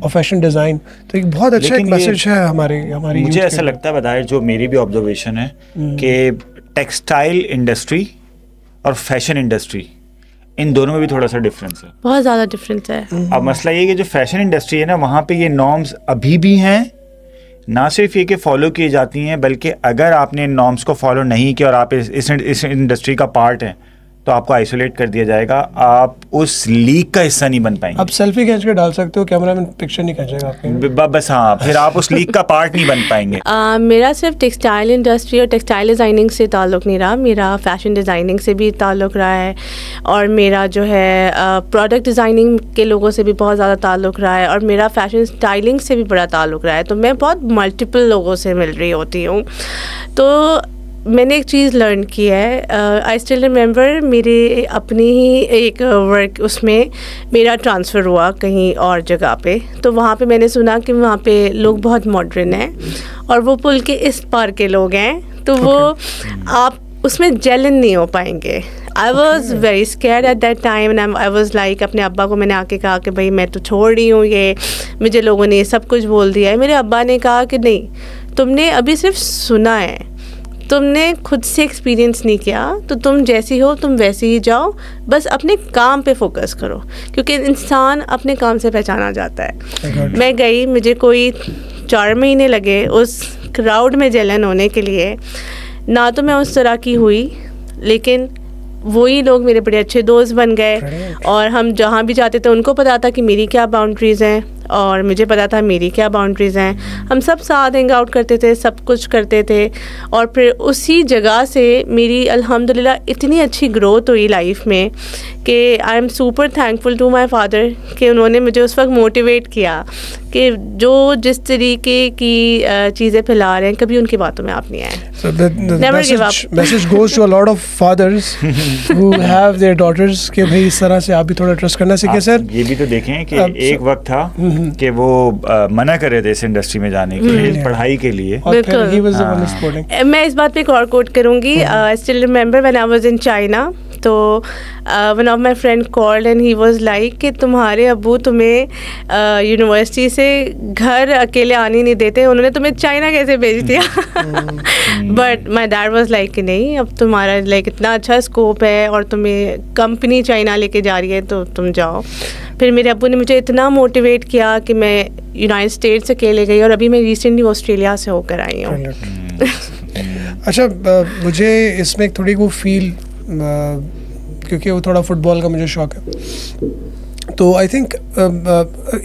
of fashion design. तो एक बहुत अच्छा एक message है हमारी मुझे ऐसा लगता है, बताए जो मेरी भी ऑब्जर्वेशन है कि टेक्सटाइल इंडस्ट्री और फैशन इंडस्ट्री, इन दोनों में भी थोड़ा सा डिफरेंस है, बहुत ज़्यादा डिफरेंस है. अब मसला ये कि जो फैशन इंडस्ट्री है ना, वहाँ पे ये नॉर्म्स अभी भी हैं, ना सिर्फ ये कि फॉलो की जाती हैं, बल्कि अगर आपने नॉर्म्स को फॉलो नहीं किया और आप इस इंडस्ट्री का पार्ट हैं तो आपको आइसोलेट कर दिया जाएगा, आप उस लीग का हिस्सा नहीं बन पाएंगे. आप सेल्फी खींच के डाल सकते हो, कैमरामैन पिक्चर नहीं खींचेगा आपके, बस हाँ, फिर आप उस लीग का पार्ट नहीं बन पाएंगे. मेरा सिर्फ टेक्सटाइल इंडस्ट्री और टेक्सटाइल डिज़ाइनिंग से ताल्लुक़ नहीं रहा, मेरा फ़ैशन डिज़ाइनिंग से भी ताल्लुक़ रहा है और मेरा जो है प्रोडक्ट डिज़ाइनिंग के लोगों से भी बहुत ज़्यादा ताल्लुक़ रहा है और मेरा फ़ैशन स्टाइलिंग से भी बड़ा ताल्लुक़ रहा है. तो मैं बहुत मल्टीपल लोगों से मिल रही होती हूँ. तो मैंने एक चीज़ लर्न की है, आई स्टिल रिमेंबर, मेरे अपनी ही एक वर्क उसमें मेरा ट्रांसफ़र हुआ कहीं और जगह पे. तो वहाँ पे मैंने सुना कि वहाँ पे लोग बहुत मॉडर्न हैं और वो पुल के इस पार के लोग हैं, तो वो आप उसमें जेलन नहीं हो पाएंगे. I was very scared eight that time and I was like, अपने अब्बा को मैंने आके कहा कि भाई मैं तो छोड़ रही हूँ, ये मुझे लोगों ने सब कुछ बोल दिया है. मेरे अब्बा ने कहा कि नहीं, तुमने अभी सिर्फ सुना है, तुमने खुद से एक्सपीरियंस नहीं किया, तो तुम जैसी हो तुम वैसे ही जाओ, बस अपने काम पे फोकस करो, क्योंकि इंसान अपने काम से पहचाना जाता है. मैं गई, मुझे कोई 4 महीने लगे उस क्राउड में जलन होने के लिए. ना तो मैं उस तरह की हुई, लेकिन वही लोग मेरे बड़े अच्छे दोस्त बन गए और हम जहाँ भी जाते थे उनको पता था कि मेरी क्या बाउंड्रीज़ हैं और मुझे पता था मेरी क्या बाउंड्रीज़ हैं. हम सब साथ हैंग आउट करते थे, सब कुछ करते थे और फिर उसी जगह से मेरी अल्हम्दुलिल्लाह इतनी अच्छी ग्रोथ हुई लाइफ में कि I am super thankful to my father कि उन्होंने मुझे उस वक्त मोटिवेट किया कि जो जिस तरीके की चीज़ें फैला रहे हैं, कभी उनकी बातों में आप नहीं आए. So the message goes to a lot of fathers who have their daughters कि भाई इस तरह से आप भी थोड़ा ट्रस्ट करना सीखे. सर ये भी तो देखें कि एक वक्त था कि वो मना कर रहे थे इस इंडस्ट्री में जाने के लिए, पढ़ाई के लिए. मैं इस बात पे एक और कोट करूँगी. I still remember when I was in China, तो one of my friend called and he was like कि तुम्हारे अब्बू तुम्हें यूनिवर्सिटी से घर अकेले आने नहीं देते, उन्होंने तुम्हें चाइना कैसे भेज दिया. But my dad was like कि नहीं, अब तुम्हारा लाइक इतना अच्छा स्कोप है और तुम्हें कंपनी चाइना लेके जा रही है तो तुम जाओ. फिर मेरे अब्बू ने मुझे इतना मोटिवेट किया कि मैं यूनाइटेड स्टेट्स अकेले गई और अभी मैं रिसेंटली ऑस्ट्रेलिया से होकर आई हूँ. अच्छा, मुझे इसमें थोड़ी वो फील, क्योंकि वो थोड़ा फुटबॉल का मुझे शौक है, तो आई थिंक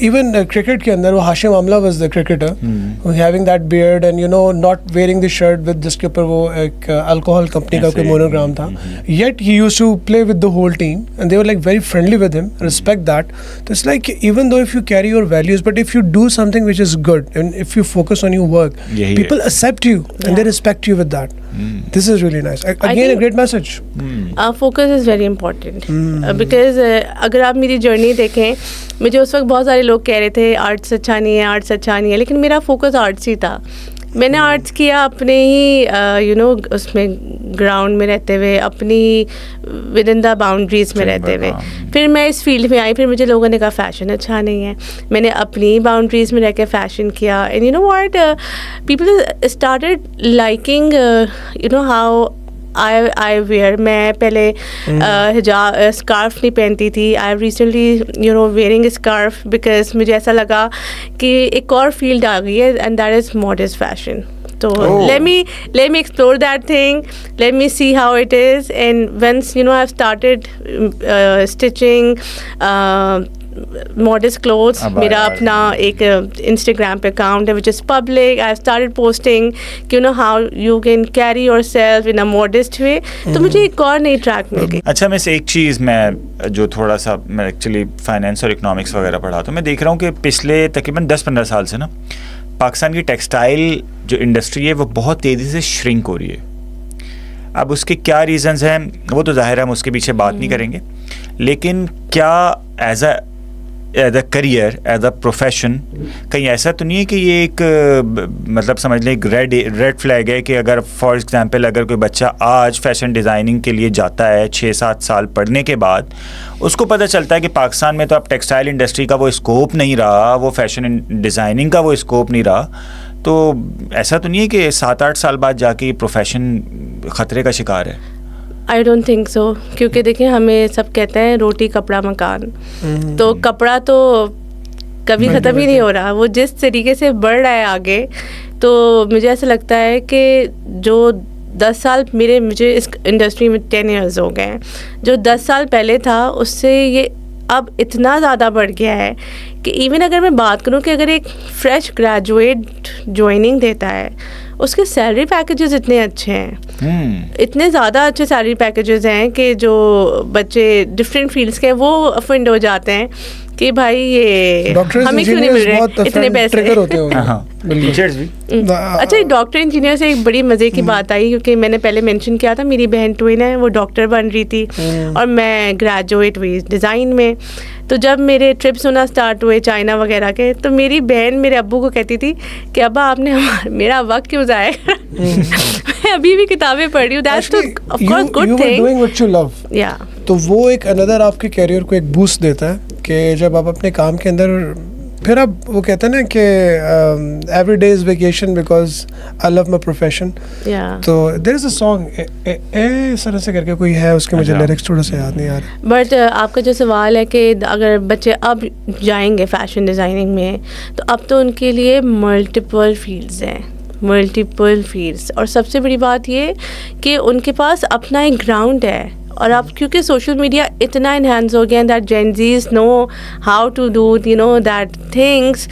इवन क्रिकेट के अंदर वो Hashim Amla was the cricketer having that beard and you no not wearing the shirt with, जिसके ऊपर वो एक अल्कोहल कंपनी का कोई मोनोग्राम था, yet he used to play with the whole team and they were like very friendly with him, respect that. तो it's like even though if you carry your values, but if you do something which is good and if you focus on your work, people accept you and they respect you with that. This is really nice. Again, a great message. Focus is very important because अगर आप मेरी जर्नी देखें, मुझे उस वक्त बहुत सारे लोग कह रहे थे आर्ट्स अच्छा नहीं है, आर्ट्स अच्छा नहीं है, लेकिन मेरा फोकस आर्ट्स ही था. मैंने आर्ट्स किया अपने ही यू नो उसमें ग्राउंड में रहते हुए, अपनी विद इन द बाउंड्रीज में रहते हुए। फिर मैं इस फील्ड में आई, फिर मुझे लोगों ने कहा फैशन अच्छा नहीं है, मैंने अपनी बाउंड्रीज में रह के फैशन किया। And you know what, people started liking you know how I wear. मैं पहले हिजाब स्कार्फ नहीं पहनती थी। I recently you know wearing scarf because मुझे ऐसा लगा कि एक और फील्ड आ गई है and that is modern fashion. So let me explore that thing. Let me see how it is. And once you know I've started stitching modest clothes. मेरा अपना एक Instagram पे account है which is public. I've started posting you know how you can carry yourself in a modest way. तो मुझे एक और नई ट्रैक मिल गई। अच्छा, मैं से एक चीज़ मैं जो थोड़ा सा मैं एक्चुअली फाइनेंस और इकोनॉमिक्स वगैरह पढ़ा, तो मैं देख रहा हूँ कि पिछले तकरीबन 10-15 साल से ना पाकिस्तान की टेक्सटाइल जो इंडस्ट्री है वो बहुत तेज़ी से श्रिंक हो रही है। अब उसके क्या रीज़न्स हैं वो तो ज़ाहिर है हम उसके पीछे बात नहीं करेंगे, लेकिन क्या as a career, as a profession कहीं ऐसा तो नहीं है कि ये एक मतलब समझ लें एक रेड फ्लैग है कि अगर फॉर एग्जांपल अगर कोई बच्चा आज फैशन डिज़ाइनिंग के लिए जाता है 6-7 साल पढ़ने के बाद, उसको पता चलता है कि पाकिस्तान में तो अब टेक्सटाइल इंडस्ट्री का वो स्कोप नहीं रहा, वो फैशन डिज़ाइनिंग का वो स्कोप नहीं रहा, तो ऐसा तो नहीं है कि 7-8 साल बाद जाके ये प्रोफेशन ख़तरे का शिकार है? आई डोंट थिंक सो, क्योंकि देखिए हमें सब कहते हैं रोटी कपड़ा मकान, तो कपड़ा तो कभी ख़त्म ही नहीं हो रहा, वो जिस तरीके से बढ़ रहा है आगे। तो मुझे ऐसा लगता है कि जो 10 साल मुझे इस इंडस्ट्री में 10 ईयर्स हो गए हैं, जो 10 साल पहले था उससे ये अब इतना ज़्यादा बढ़ गया है कि इवन अगर मैं बात करूं कि अगर एक फ्रेश ग्रेजुएट ज्वाइनिंग देता है, उसके सैलरी पैकेजेस इतने अच्छे हैं, इतने ज़्यादा अच्छे सैलरी पैकेजेस हैं कि जो बच्चे डिफरेंट फील्ड्स के हैं वो अफेंड हो जाते हैं कि भाई ये हमें क्यों नहीं मिल रहे इतने पैसे। टीचर्स भी। अच्छा, डॉक्टर इंजीनियर से एक बड़ी मज़े की बात आई, क्योंकि मैंने पहले मेंशन किया था मेरी बहन ट्विन है, वो डॉक्टर बन रही थी और मैं ग्रेजुएट हुई डिज़ाइन में। तो जब मेरे ट्रिप्स होना स्टार्ट हुए चाइना वगैरह के, तो मेरी बहन मेरे अब्बू को कहती थी कि अब्बा आपने मेरा वक्त क्यों ज़ाया करा। मैं अभी भी किताबें पढ़ रही हूँ। दैट्स तो ऑफ कोर्स गुड थिंग। या तो वो एक अनदर आपके कैरियर को एक बूस्ट देता है कि जब आप अपने काम के अंदर फिर अब वो कहते हैं ना कि every day is vacation because I love my profession. तो देयर इज अ सॉन्ग इस तरह से करके कोई है, उसके मुझे लिरिक्स थोड़ा सा याद नहीं आ रहा। बट आपका जो सवाल है कि अगर बच्चे अब जाएंगे फैशन डिज़ाइनिंग में, तो अब तो उनके लिए मल्टीपल फील्ड्स हैं, मल्टीपल फील्ड्स। और सबसे बड़ी बात ये कि उनके पास अपना एक ग्राउंड है। और अब क्योंकि सोशल मीडिया इतना इन्हांस हो गया है that Gen Zs know how to do you know that things,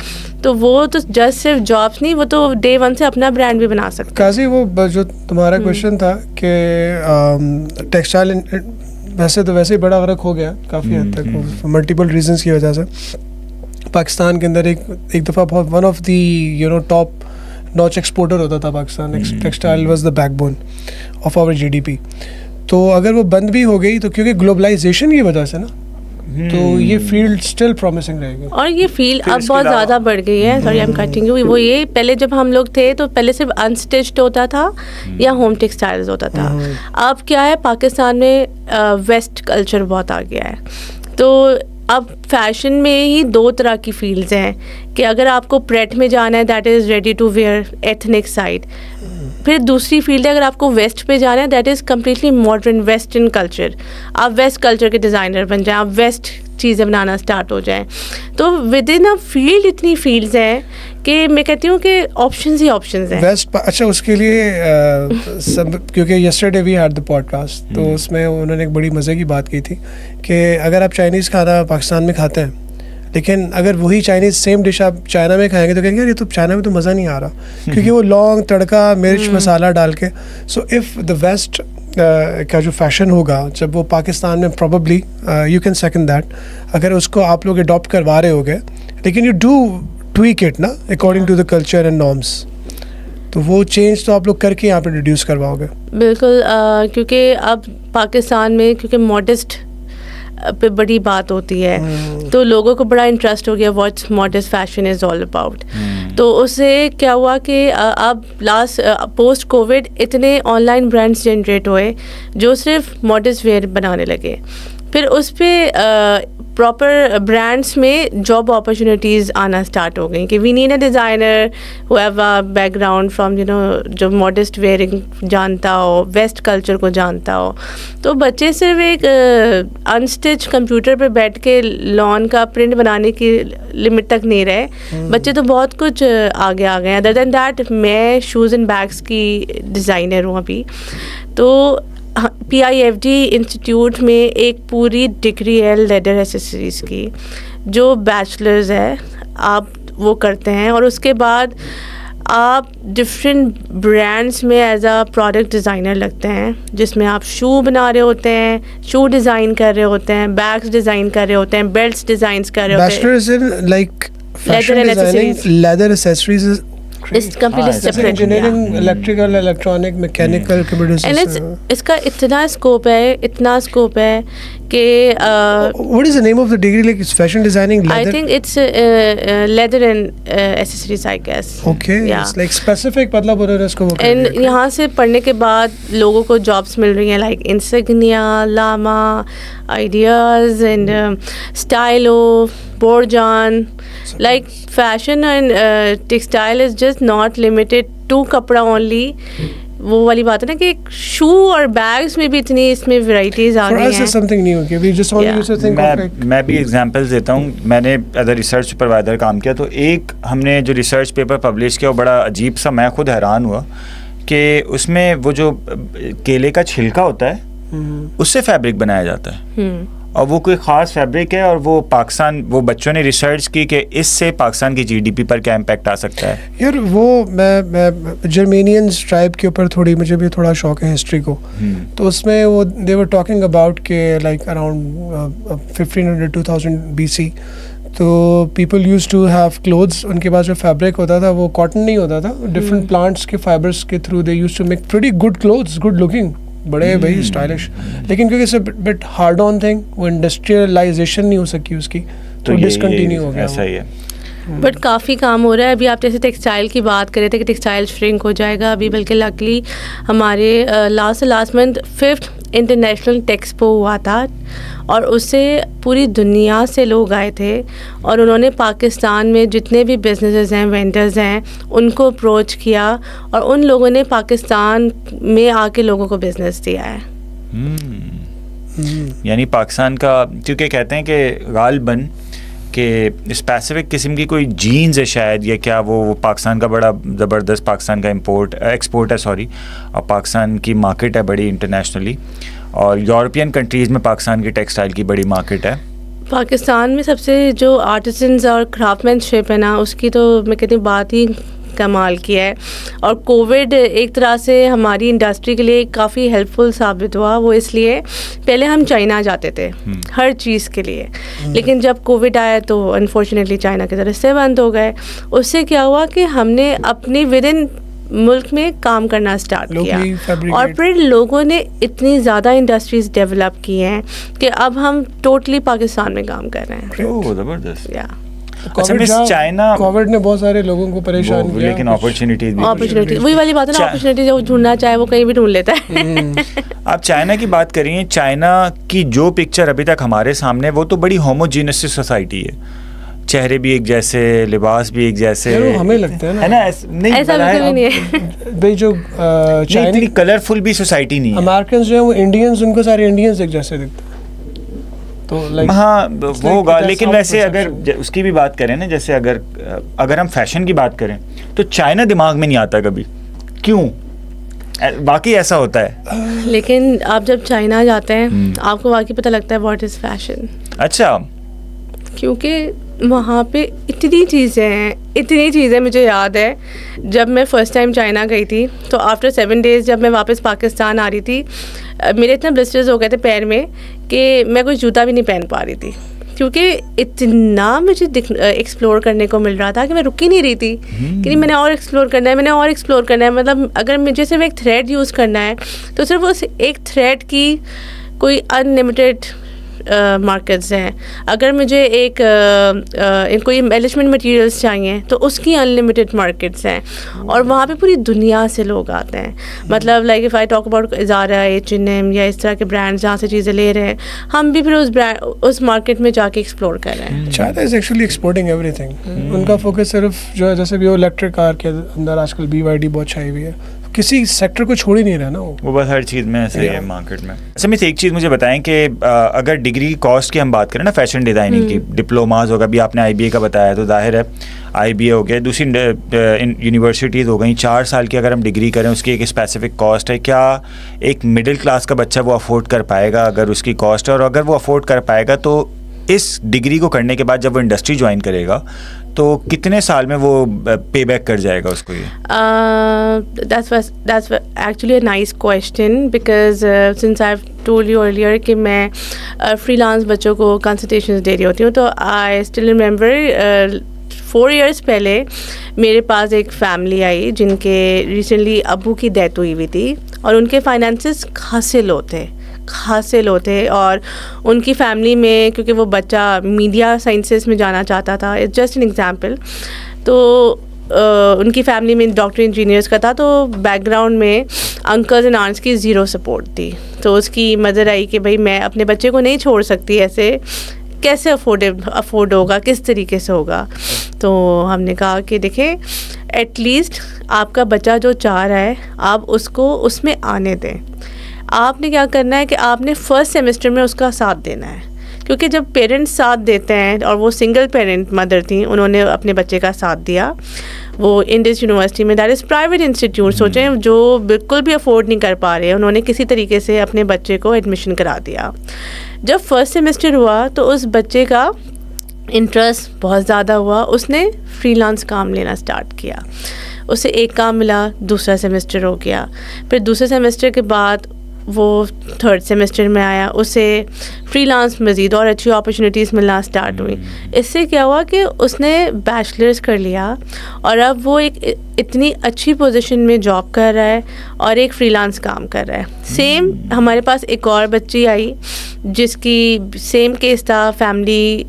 तो वो तो जस्ट सिर्फ जॉब्स नहीं, वो तो डे 1 से अपना ब्रांड भी बना सकते हैं। काजी, वो जो तुम्हारा क्वेश्चन था कि टेक्सटाइल वैसे ही बड़ा फ़र्क हो गया काफ़ी हद तक मल्टीपल रीजंस की वजह से। पाकिस्तान के अंदर एक दफ़ा बहुत one of the you know top notch exporter होता था Pakistan. Textile was the backbone of our GDP. तो अगर वो बंद भी हो गई तो क्योंकि ग्लोबलाइजेशन की वजह से ना, तो ये फील्ड स्टिल प्रॉमिसिंग रहेगी। और ये फील्ड अब बहुत ज़्यादा बढ़ गई है। Sorry I am cutting you. वो ये पहले जब हम लोग थे तो पहले सिर्फ अनस्टिच्ड होता था या होम टेक्सटाइल्स होता था। अब क्या है, पाकिस्तान में वेस्ट कल्चर बहुत आ गया है। तो अब फैशन में ही 2 तरह की फील्ड्स हैं कि अगर आपको प्रेट में जाना है that is ready to wear ethnic side, फिर दूसरी फील्ड है अगर आपको वेस्ट पे जाना है that is completely modern western culture. आप वेस्ट कल्चर के डिज़ाइनर बन जाएं, आप वेस्ट चीज़ें बनाना स्टार्ट हो जाएं। तो विद इन अ फील्ड इतनी फील्ड्स हैं कि मैं कहती हूँ कि ऑप्शंस ही ऑप्शंस हैं। वेस्ट अच्छा उसके लिए सब, क्योंकि yesterday we had the podcast, तो उसमें उन्होंने एक बड़ी मज़े की बात की थी कि अगर आप चाइनीज़ खाना पाकिस्तान में खाते हैं, लेकिन अगर वही चाइनीज़ सेम डिश आप चाइना में खाएंगे तो कहेंगे यार ये तो चाइना में तो मज़ा नहीं आ रहा, क्योंकि वो लौंग तड़का मिर्च मसाला डाल के। सो इफ़ द वेस्ट का जो फैशन होगा जब वो पाकिस्तान में probably you can second that, अगर उसको आप लोग अडॉप्ट करवा रहे होगे, लेकिन यू डू ट्वीक इट ना according to the culture and norms, तो वो चेंज तो आप लोग करके यहाँ पे रिड्यूस करवाओगे। बिल्कुल, क्योंकि अब पाकिस्तान में क्योंकि मॉडेस्ट पे बड़ी बात होती है, तो लोगों को बड़ा इंटरेस्ट हो गया what's modern fashion is all about. तो उससे क्या हुआ कि अब लास्ट पोस्ट कोविड इतने ऑनलाइन ब्रांड्स जनरेट हुए जो सिर्फ मॉडर्न वेयर बनाने लगे। फिर उस पर प्रॉपर ब्रांड्स में जॉब अपॉर्चुनिटीज़ आना स्टार्ट हो गई कि we need a designer who have a background from जो मॉडस्ट वेयरिंग जानता हो, वेस्ट कल्चर को जानता हो। तो बच्चे सिर्फ एक अनस्टिच कंप्यूटर पे बैठ के लॉन का प्रिंट बनाने की लिमिट तक नहीं रहे, बच्चे तो बहुत कुछ आगे आ गए। अदर देन दैट मैं शूज़ एंड बैग्स की डिज़ाइनर हूँ अभी। तो PIFD इंस्टीट्यूट में एक पूरी डिग्री है लेदर एसेसरीज़ की जो बैचलर्स है, आप वो करते हैं और उसके बाद आप डिफरेंट ब्रांड्स में एज अ प्रोडक्ट डिज़ाइनर लगते हैं, जिसमें आप शू बना रहे होते हैं, शू डिज़ाइन कर रहे होते हैं, बैग्स डिज़ाइन कर रहे होते हैं, बेल्ट्स डिज़ाइन कर रहे होते हैं। Bachelors in like fashion designing, leather accessories It's completely separate. Engineering, Yeah. electrical, electronic, mechanical, computer And system. इसका इतना स्कोप है कि What is the name of the degree? Like it's fashion designing, I leather? think it's leather and accessories, I guess. Okay, Yeah. it's like specific, मतलब उन्होंने इसको वो कर And दिया। यहाँ से पढ़ने के बाद लोगों को जॉब्स मिल रही हैं like Insignia, Lama, Ideas and Stylo, Borjan. Like fashion and textile is just not limited to कपड़ा only. वो वाली बात है ना कि शू और बैग्स में भी इतनी इसमें वैराइटीज आ For गई us हैं। it's something new. Okay, we just only Yeah. used to think of like मैं भी एग्जांपल्स देता हूँ। मैंने एज अ रिसर्च सुपरवाइजर काम किया, तो एक हमने जो रिसर्च पेपर पब्लिश किया वो बड़ा अजीब सा, मैं खुद हैरान हुआ कि उसमें वो जो केले का छिलका होता है उससे फैब्रिक बनाया जाता है और वो कोई ख़ास फैब्रिक है और वो पाकिस्तान, वो बच्चों ने रिसर्च की कि इससे पाकिस्तान की GDP पर क्या इम्पैक्ट आ सकता है। यार वो मैं जर्मेनियंस ट्राइब के ऊपर थोड़ी, मुझे भी थोड़ा शौक है हिस्ट्री को, तो उसमें वो दे वर टॉकिंग अबाउट के लाइक अराउंड 1500-2000 BC तो people use to have clothes, उनके पास जो फैब्रिक होता था वो कॉटन नहीं होता था, डिफरेंट प्लांट्स के फाइबर्स के through they use to make pretty good clothes, good looking, बड़े भाई स्टाइलिश, लेकिन क्योंकि it's a bit hard on thing, वो इंडस्ट्रियलाइजेशन नहीं हो सकी उसकी, तो डिसकंटिन्यू हो गया। ऐसा ही है। बट काफ़ी काम हो रहा है अभी। आप जैसे टेक्सटाइल की बात कर रहे थे कि टेक्सटाइल श्रिंक हो जाएगा अभी, बल्कि लकली हमारे लास्ट मंथ 5th इंटरनेशनल टेक्सपो हुआ था और उससे पूरी दुनिया से लोग आए थे और उन्होंने पाकिस्तान में जितने भी बिजनेसेस हैं, वेंडर्स हैं, उनको अप्रोच किया और उन लोगों ने पाकिस्तान में आके लोगों को बिजनेस दिया है। यानी पाकिस्तान का, क्योंकि कहते हैं कि गालिबन कि स्पेसिफिक किस्म की कोई जीन्स है शायद, या क्या वो पाकिस्तान का बड़ा ज़बरदस्त, पाकिस्तान का एक्सपोर्ट है सॉरी, और पाकिस्तान की मार्केट है बड़ी इंटरनेशनली, और यूरोपियन कंट्रीज़ में पाकिस्तान की टेक्सटाइल की बड़ी मार्केट है। पाकिस्तान में सबसे जो आर्टिसंस और क्राफ्टमैनशिप है ना, उसकी तो मैं कहती हूँ बात ही कमाल की है। और कोविड एक तरह से हमारी इंडस्ट्री के लिए काफ़ी हेल्पफुल साबित हुआ। वो इसलिए पहले हम चाइना जाते थे हर चीज़ के लिए, लेकिन जब कोविड आया तो अनफॉर्चुनेटली चाइना के रास्ते बंद हो गए। उससे क्या हुआ कि हमने अपने विद इन मुल्क में काम करना स्टार्ट किया और फिर लोगों ने इतनी ज़्यादा इंडस्ट्रीज डेवलप की हैं कि अब हम टोटली पाकिस्तान में काम कर रहे हैं। ज़बरदस्त। या अच्छा मिस, चाइना कोविड ने बहुत सारे लोगों को परेशान किया, लेकिन अपॉर्चुनिटीज वही वाली बात है ना, अपॉर्चुनिटी जो ढूंढना चाहे वो कहीं भी ढूंढ लेता है। आप चाइना की बात करिए, चाइना की जो पिक्चर अभी तक हमारे सामने, वो तो बड़ी होमोजीनस सोसाइटी है, चेहरे भी एक जैसे, लिबास भी एक जैसे, हमें लगता है ना, नहीं ऐसा बिल्कुल नहीं है भाई। जो इतनी कलरफुल भी सोसाइटी नहीं है। अमेरिकन जो है वो इंडियंस, उनको सारे इंडियंस एक जैसे दिखते हैं, तो लाइक हाँ वो होगा। लेकिन वैसे अगर उसकी भी बात करें ना, जैसे अगर हम फैशन की बात करें तो चाइना दिमाग में नहीं आता कभी, क्यों? बाकी ऐसा होता है। लेकिन आप जब चाइना जाते हैं आपको वाकई पता लगता है व्हाट इज़ फैशन। अच्छा, क्योंकि वहाँ पे इतनी चीज़ें मुझे याद है जब मैं फ़र्स्ट टाइम चाइना गई थी, तो आफ्टर 7 डेज़ जब मैं वापस पाकिस्तान आ रही थी, मेरे इतने ब्लिस्टर्स हो गए थे पैर में कि मैं कोई जूता भी नहीं पहन पा रही थी, क्योंकि इतना मुझे एक्सप्लोर करने को मिल रहा था कि मैं रुक ही नहीं रही थी कि नहीं, मैंने और एक्सप्लोर करना है। मतलब अगर मुझे सिर्फ एक थ्रेड यूज़ करना है तो सिर्फ उस एक थ्रेड की कोई अनलिमिटेड मार्केट्स हैं, अगर मुझे एक कोई एम्बेलिशमेंट मटेरियल्स चाहिए तो उसकी अनलिमिटेड मार्केट्स हैं, और वहाँ पे पूरी दुनिया से लोग आते हैं. मतलब like if I talk about Zara, H&M या इस तरह के ब्रांड्स जहाँ से चीज़ें ले रहे हैं, हम भी फिर उस मार्केट में जाके एक्सप्लोर कर रहे हैं. China is actually exporting everything. उनका फोकस सिर्फ जो है, जैसे भी वो इलेक्ट्रिक कार के अंदर आजकल BYD बहुत छाई हुई है, किसी सेक्टर को छोड़ ही नहीं रहा ना वो बस हर चीज़ में ऐसे है मार्केट में. अच्छा मिस, एक चीज़ मुझे बताएं कि अगर डिग्री की कॉस्ट की हम बात करें ना, फैशन डिज़ाइनिंग की, डिप्लोमाज होगा, अभी आपने IBA का बताया तो जाहिर है IBA हो गया, दूसरी यूनिवर्सिटीज़ हो गई, 4 साल की अगर हम डिग्री करें उसकी एक स्पेसिफिक कॉस्ट है. क्या एक मिडिल क्लास का बच्चा वो अफोर्ड कर पाएगा अगर उसकी कॉस्ट है, और अगर वो अफोर्ड कर पाएगा तो इस डिग्री को करने के बाद जब वो इंडस्ट्री ज्वाइन करेगा तो कितने साल में वो पे बैक कर जाएगा उसको? ये that's actually a nice question because since I've told you earlier कि मैं freelance बच्चों को consultations दे रही होती हूँ, तो I still remember 4 years पहले मेरे पास एक फैमिली आई जिनके रिसेंटली अबू की डेथ हुई हुई थी, और उनके फाइनेंसेस खासे लो थे, और उनकी फैमिली में क्योंकि वो बच्चा मीडिया साइंसेस में जाना चाहता था, इट्स जस्ट एन एग्जांपल, तो उनकी फैमिली में डॉक्टर इंजीनियर्स का था, तो बैकग्राउंड में अंकल्स एंड आंट्स की ज़ीरो सपोर्ट थी. तो उसकी मदर आई कि भाई मैं अपने बच्चे को नहीं छोड़ सकती, ऐसे कैसे अफोर्ड होगा, किस तरीके से होगा. तो हमने कहा कि देखें, एटलीस्ट आपका बच्चा जो चाह रहा है आप उसको उसमें आने दें. आपने क्या करना है कि आपने फर्स्ट सेमेस्टर में उसका साथ देना है, क्योंकि जब पेरेंट्स साथ देते हैं, और वो सिंगल पेरेंट मदर थी, उन्होंने अपने बच्चे का साथ दिया. वो इंडस यूनिवर्सिटी में, दैट इज़ प्राइवेट इंस्टीट्यूट, सोचें जो बिल्कुल भी अफोर्ड नहीं कर पा रहे, उन्होंने किसी तरीके से अपने बच्चे को एडमिशन करा दिया. जब फर्स्ट सेमेस्टर हुआ तो उस बच्चे का इंटरेस्ट बहुत ज़्यादा हुआ, उसने फ्रीलांस काम लेना स्टार्ट किया. उसे एक काम मिला, दूसरा सेमेस्टर हो गया, फिर दूसरे सेमेस्टर के बाद वो थर्ड सेमेस्टर में आया, उसे फ्रीलांस मज़ीद और अच्छी अपॉर्चुनिटीज़ मिलना स्टार्ट हुई. इससे क्या हुआ कि उसने बैचलर्स कर लिया, और अब वो एक इतनी अच्छी पोजीशन में जॉब कर रहा है और एक फ्रीलांस काम कर रहा है. सेम हमारे पास एक और बच्ची आई जिसकी सेम केस था, फैमिली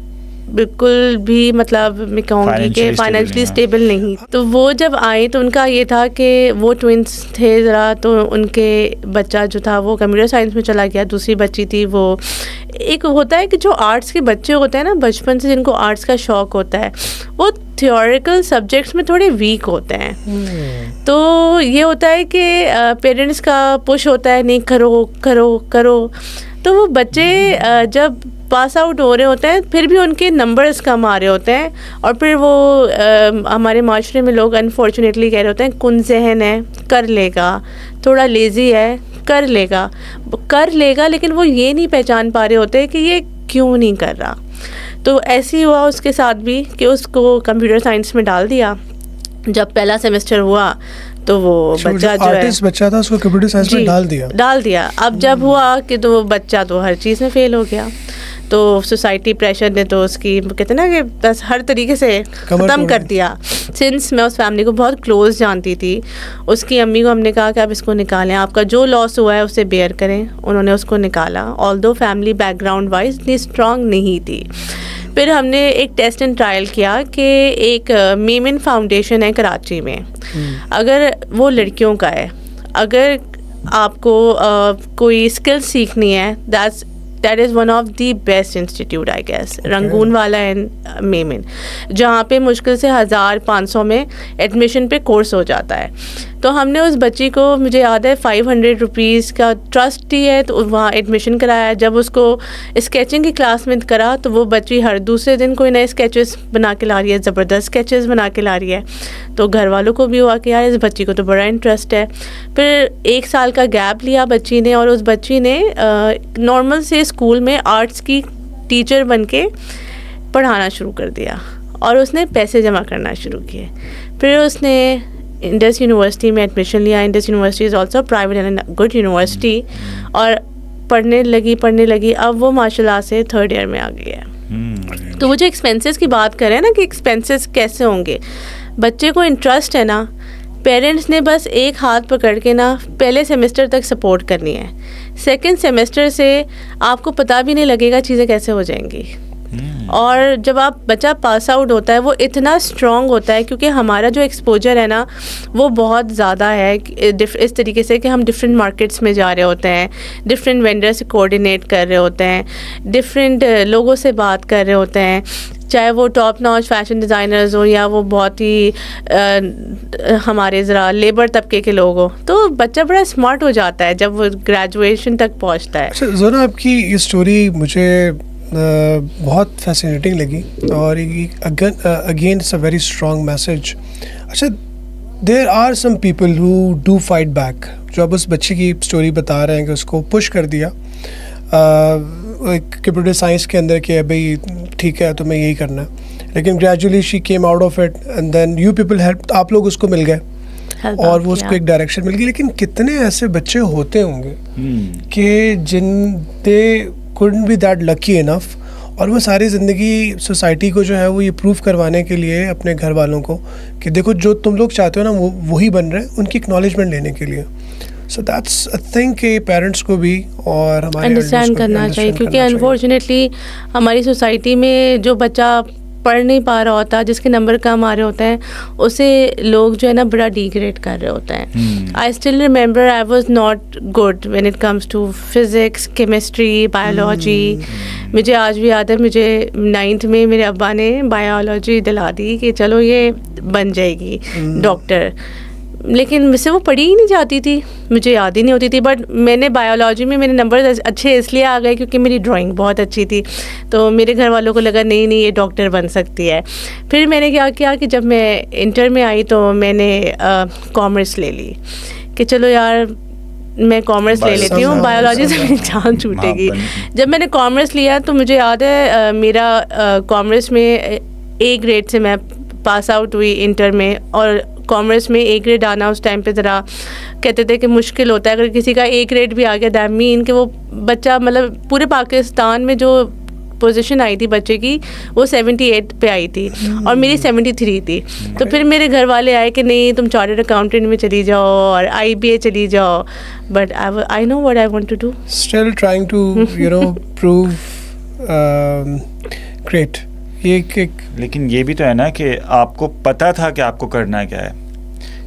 बिल्कुल भी मतलब मैं कहूँगी कि फाइनेंशियली स्टेबल नहीं. तो वो जब आए तो उनका ये था कि वो ट्विंस थे ज़रा, तो उनके बच्चा जो था वो कंप्यूटर साइंस में चला गया, दूसरी बच्ची थी वो, एक होता है कि जो आर्ट्स के बच्चे होते हैं ना बचपन से, जिनको आर्ट्स का शौक़ होता है, वो थियोरिकल सब्जेक्ट्स में थोड़े वीक होते हैं. तो ये होता है कि पेरेंट्स का पुश होता है, नहीं करो करो करो, तो वो बच्चे जब पास आउट हो रहे होते हैं फिर भी उनके नंबर्स कम आ रहे होते हैं, और फिर वो हमारे माशरे में लोग अनफॉर्चुनेटली कह रहे होते हैं कुन ज़हन है, कर लेगा, थोड़ा लेज़ी है, कर लेगा, लेकिन वो ये नहीं पहचान पा रहे होते कि ये क्यों नहीं कर रहा. तो ऐसे ही हुआ उसके साथ भी कि उसको कंप्यूटर साइंस में डाल दिया. जब पहला सेमेस्टर हुआ तो वो बच्चा जो है बच्चा था उसको कंप्यूटर साइंस में डाल दिया. अब जब हुआ कि तो वो बच्चा तो हर चीज़ में फेल हो गया, तो सोसाइटी प्रेशर ने तो उसकी कहते ना कि बस हर तरीके से ख़त्म कर दिया. सिंस मैं उस फैमिली को बहुत क्लोज जानती थी, उसकी अम्मी को हमने कहा कि आप इसको निकालें, आपका जो लॉस हुआ है उसे बेयर करें. उन्होंने उसको निकाला, ऑल्दो फैमिली बैकग्राउंड वाइज इतनी स्ट्रॉन्ग नहीं थी. फिर हमने एक टेस्ट एंड ट्रायल किया कि एक मेमन फाउंडेशन है कराची में, अगर वो लड़कियों का है, अगर आपको कोई स्किल सीखनी है, that is one of the best institute I guess, Rangoonwala and Memon, जहाँ पे मुश्किल से 1500 में एडमिशन पे कोर्स हो जाता है. तो हमने उस बच्ची को, मुझे याद है 500 रुपीज़ का ट्रस्ट ही है, तो वहाँ एडमिशन कराया. जब उसको स्केचिंग की क्लास में करा तो वो बच्ची हर दूसरे दिन कोई नए स्केचेस बना के ला रही है, ज़बरदस्त स्केचेस बना के ला रही है. तो घर वालों को भी हुआ कि यार इस बच्ची को तो बड़ा इंटरेस्ट है. फिर 1 साल का गैप लिया बच्ची ने, और उस बच्ची ने नॉर्मल से स्कूल में आर्ट्स की टीचर बन के पढ़ाना शुरू कर दिया, और उसने पैसे जमा करना शुरू किए. फिर उसने इंडस यूनिवर्सिटी में एडमिशन लिया. Indus university is also private and good university, और पढ़ने लगी. अब वो माशाल्लाह से 3rd ईयर में आ गई है. तो वो जो एक्सपेंसेस की बात करें ना कि एक्सपेंसेस कैसे होंगे, बच्चे को इंटरेस्ट है ना, पेरेंट्स ने बस एक हाथ पकड़ के ना पहले सेमेस्टर तक सपोर्ट करनी है. सेकंड सेमेस्टर से आपको पता भी नहीं लगेगा चीज़ें कैसे हो जाएंगी। और जब आप बच्चा पास आउट होता है वो इतना स्ट्रॉन्ग होता है, क्योंकि हमारा जो एक्सपोजर है ना वो बहुत ज़्यादा है इस तरीके से कि हम डिफरेंट मार्केट्स में जा रहे होते हैं, डिफरेंट वेंडर से कोऑर्डिनेट कर रहे होते हैं, डिफरेंट लोगों से बात कर रहे होते हैं, चाहे वो टॉप नॉच फैशन डिज़ाइनर्स हो या वो बहुत ही हमारे ज़रा लेबर तबके के लोग हो। तो बच्चा बड़ा स्मार्ट हो जाता है जब वो ग्रेजुएशन तक पहुंचता है। अच्छा ज़रा, आपकी ये स्टोरी मुझे बहुत फैसिनेटिंग लगी और again it's a very strong message. अच्छा, there are some people who do fight back, जो अब उस बच्चे की स्टोरी बता रहे हैं कि उसको पुश कर दिया कंप्यूटर साइंस के अंदर कि भाई ठीक है तुम्हें यही करना है, लेकिन gradually she came out of it and then you people help, आप लोग उसको मिल गए और वो उसको एक डायरेक्शन मिल गई। लेकिन कितने ऐसे बच्चे होते होंगे कि जिन दे couldn't be that lucky enough, और वो सारी ज़िंदगी सोसाइटी को जो है वो ये प्रूव करवाने के लिए अपने घर वालों को कि देखो जो तुम लोग चाहते हो ना वो वही बन रहे हैं, उनकी एक्नॉलेजमेंट लेने के लिए। सो दैट्स अ थिंग कि पेरेंट्स को भी और हमारे अंडरस्टैंड करना चाहिए, क्योंकि अनफॉर्चुनेटली हमारी सोसाइटी में जो बच्चा पढ़ नहीं पा रहा होता, जिसके नंबर कम आ रहे होते हैं, उसे लोग जो है ना बड़ा डिग्रेड कर रहे होते हैं। I still remember I was not good when it comes to physics, chemistry, biology. मुझे आज भी याद है, मुझे 9th में मेरे अब्बा ने बायोलॉजी दिला दी कि चलो ये बन जाएगी डॉक्टर, लेकिन मुझसे वो पढ़ी ही नहीं जाती थी, मुझे याद ही नहीं होती थी। बट मैंने बायोलॉजी में मेरे नंबर अच्छे इसलिए आ गए क्योंकि मेरी ड्राइंग बहुत अच्छी थी, तो मेरे घर वालों को लगा नहीं नहीं ये डॉक्टर बन सकती है। फिर मैंने क्या किया कि जब मैं इंटर में आई तो मैंने कॉमर्स ले ली कि चलो यार मैं कॉमर्स ले लेती हूँ, बायोलॉजी से मेरी जान छूटेगी। जब मैंने कॉमर्स लिया तो मुझे याद है मेरा कॉमर्स में A ग्रेड से मैं पास आउट हुई इंटर में, और कॉमर्स में A ग्रेड आना उस टाइम पे ज़रा कहते थे कि मुश्किल होता है। अगर किसी का A ग्रेड भी आ गया दैट मीन कि वो बच्चा, मतलब पूरे पाकिस्तान में जो पोजीशन आई थी बच्चे की वो 78 पे आई थी और मेरी 73 थी। तो फिर मेरे घर वाले आए कि नहीं तुम चार्टर्ड अकाउंटेंट में चली जाओ और IBA चली जाओ, but I know what I want to do, still trying to you know prove great. लेकिन ये भी तो है ना कि आपको पता था कि आपको करना क्या है।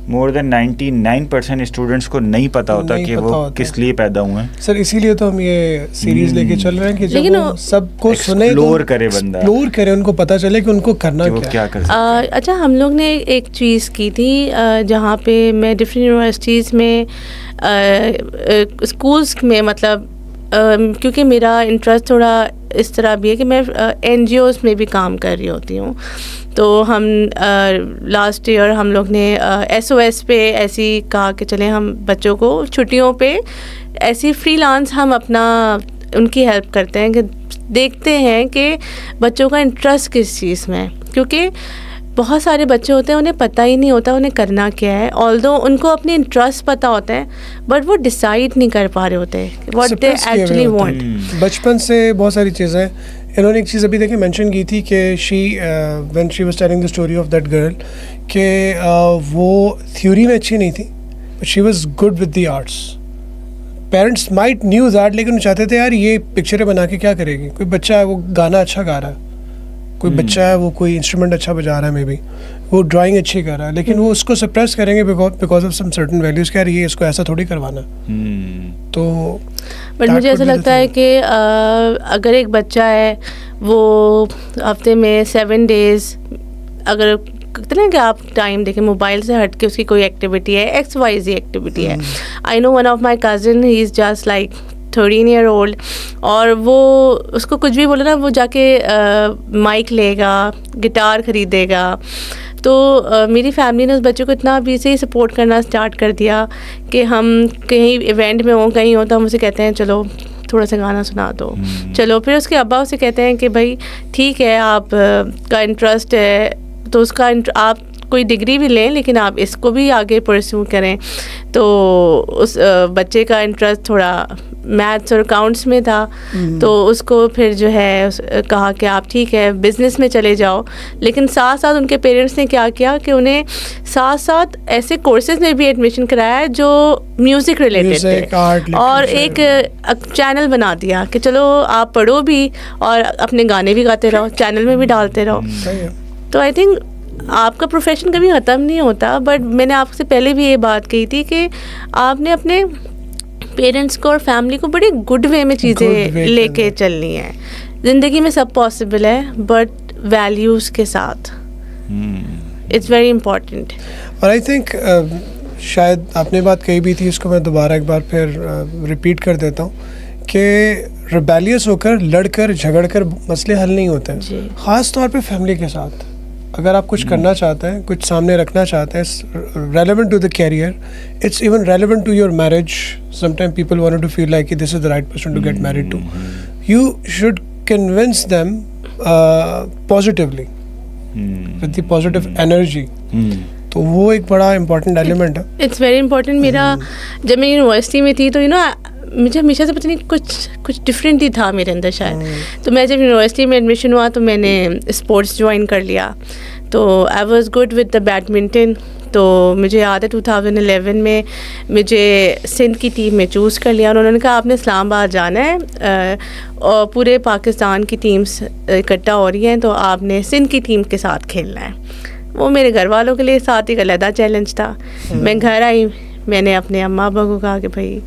मोर देन 99% स्टूडेंट्स को नहीं पता होता कि वो किस लिए पैदा हुए हैं। सर इसीलिए तो हम ये सीरीज लेके चल रहे हैं कि जब वो सबको सुने, एक्सप्लोर करे, बंदा एक्सप्लोर करे, उनको पता चले कि उनको करना क्या कर सकते हैं। अच्छा, हम लोग ने एक चीज़ की थी जहाँ पे मैं डिफरेंट यूनिवर्सिटीज़ में स्कूल्स में, मतलब क्योंकि मेरा इंटरेस्ट थोड़ा इस तरह भी है कि मैं NGOs में भी काम कर रही होती हूँ, तो हम लास्ट ईयर हम लोग ने SOS पे ऐसी कहा कि चलें हम बच्चों को छुट्टियों पे ऐसी फ्रीलांस हम अपना उनकी हेल्प करते हैं कि देखते हैं कि बच्चों का इंटरेस्ट किस चीज़ में है। क्योंकि बहुत सारे बच्चे होते हैं उन्हें पता ही नहीं होता उन्हें करना क्या है, ऑल्दो उनको अपने इंटरेस्ट पता होता है बट वो डिसाइड नहीं कर पा रहे होते व्हाट दे एक्चुअली वांट। बचपन से बहुत सारी चीज़ें इन्होंने एक चीज़ अभी देखिए मेंशन की थी कि she when she was telling the story of that girl कि वो थ्योरी में अच्छी नहीं थी but she was good with the arts. Parents might knew that, लेकिन चाहते थे यार ये पिक्चरें बना के क्या करेगी। कोई बच्चा है वो गाना अच्छा गा रहा है, कोई बच्चा है वो कोई इंस्ट्रूमेंट अच्छा बजा रहा है, मे बी वो ड्राइंग अच्छी कर रहा है, लेकिन वो उसको सप्रेस करेंगे because of some certain values कि यार ये इसको ऐसा थोड़ी करवाना। तो बट मुझे ऐसा लगता है कि अगर एक बच्चा है वो हफ्ते में 7 days अगर कहते हैं कि आप टाइम देखें, मोबाइल से हट के उसकी कोई एक्टिविटी है, XYZ एक्टिविटी है। I know one of my cousin, he is just like 13 year old, और वो उसको कुछ भी बोले ना वो जाके माइक लेगा, गिटार ख़रीदेगा। तो मेरी फैमिली ने उस बच्चे को इतना अभी से ही सपोर्ट करना स्टार्ट कर दिया कि हम कहीं इवेंट में हों कहीं हो तो हम उसे कहते हैं चलो थोड़ा सा गाना सुना दो, चलो। फिर उसके अब्बा उसे कहते हैं कि भाई ठीक है आप का इंटरेस्ट है तो उसका आप कोई डिग्री भी लें लेकिन आप इसको भी आगे परस्यू करें। तो उस बच्चे का इंटरेस्ट थोड़ा मैथ्स और अकाउंट्स में था, तो उसको फिर जो है कहा कि आप ठीक है बिज़नेस में चले जाओ, लेकिन साथ साथ उनके पेरेंट्स ने क्या किया कि उन्हें साथ साथ ऐसे कोर्सेज में भी एडमिशन कराया जो म्यूज़िक रिलेटेड थे, और एक चैनल बना दिया कि चलो आप पढ़ो भी और अपने गाने भी गाते रहो, चैनल में भी डालते रहो। तो आई थिंक आपका प्रोफेशन कभी ख़त्म नहीं होता, बट मैंने आपसे पहले भी ये बात कही थी कि आपने अपने पेरेंट्स को और फैमिली को बड़े गुड वे में चीज़ें लेके चलनी है। ज़िंदगी में सब पॉसिबल है, बट वैल्यूज़ के साथ इट्स वेरी इम्पॉर्टेंट। और आई थिंक शायद आपने बात कही भी थी, इसको मैं दोबारा एक बार फिर रिपीट कर देता हूँ कि रिबेलियस होकर, लड़कर, झगड़कर मसले हल नहीं होते हैं, ख़ास तौर पे फैमिली के साथ। अगर आप कुछ करना चाहते हैं, कुछ सामने रखना चाहते हैं, relevant to the career, it's even relevant to your marriage. Sometime people want to feel like this is the right person to get married to. You should convince them positively with the positive energy. तो वो एक बड़ा इम्पोर्टेंट एलिमेंट है। It's very important. मेरा जब मैं यूनिवर्सिटी में थी तो मुझे हमेशा से पता नहीं कुछ डिफरेंट ही था मेरे अंदर शायद। तो मैं जब यूनिवर्सिटी में एडमिशन हुआ तो मैंने स्पोर्ट्स ज्वाइन कर लिया, तो I was good with the badminton. तो मुझे याद है 2011 में मुझे सिंध की टीम में चूज़ कर लिया। उन्होंने कहा आपने इस्लामाबाद जाना है और पूरे पाकिस्तान की टीम्स इकट्ठा हो रही हैं, तो आपने सिंध की टीम के साथ खेलना है। वो मेरे घर वालों के लिए साथ एक अलग चैलेंज था। मैं घर आई, मैंने अपने अम्मा अब्बा को कहा कि भाई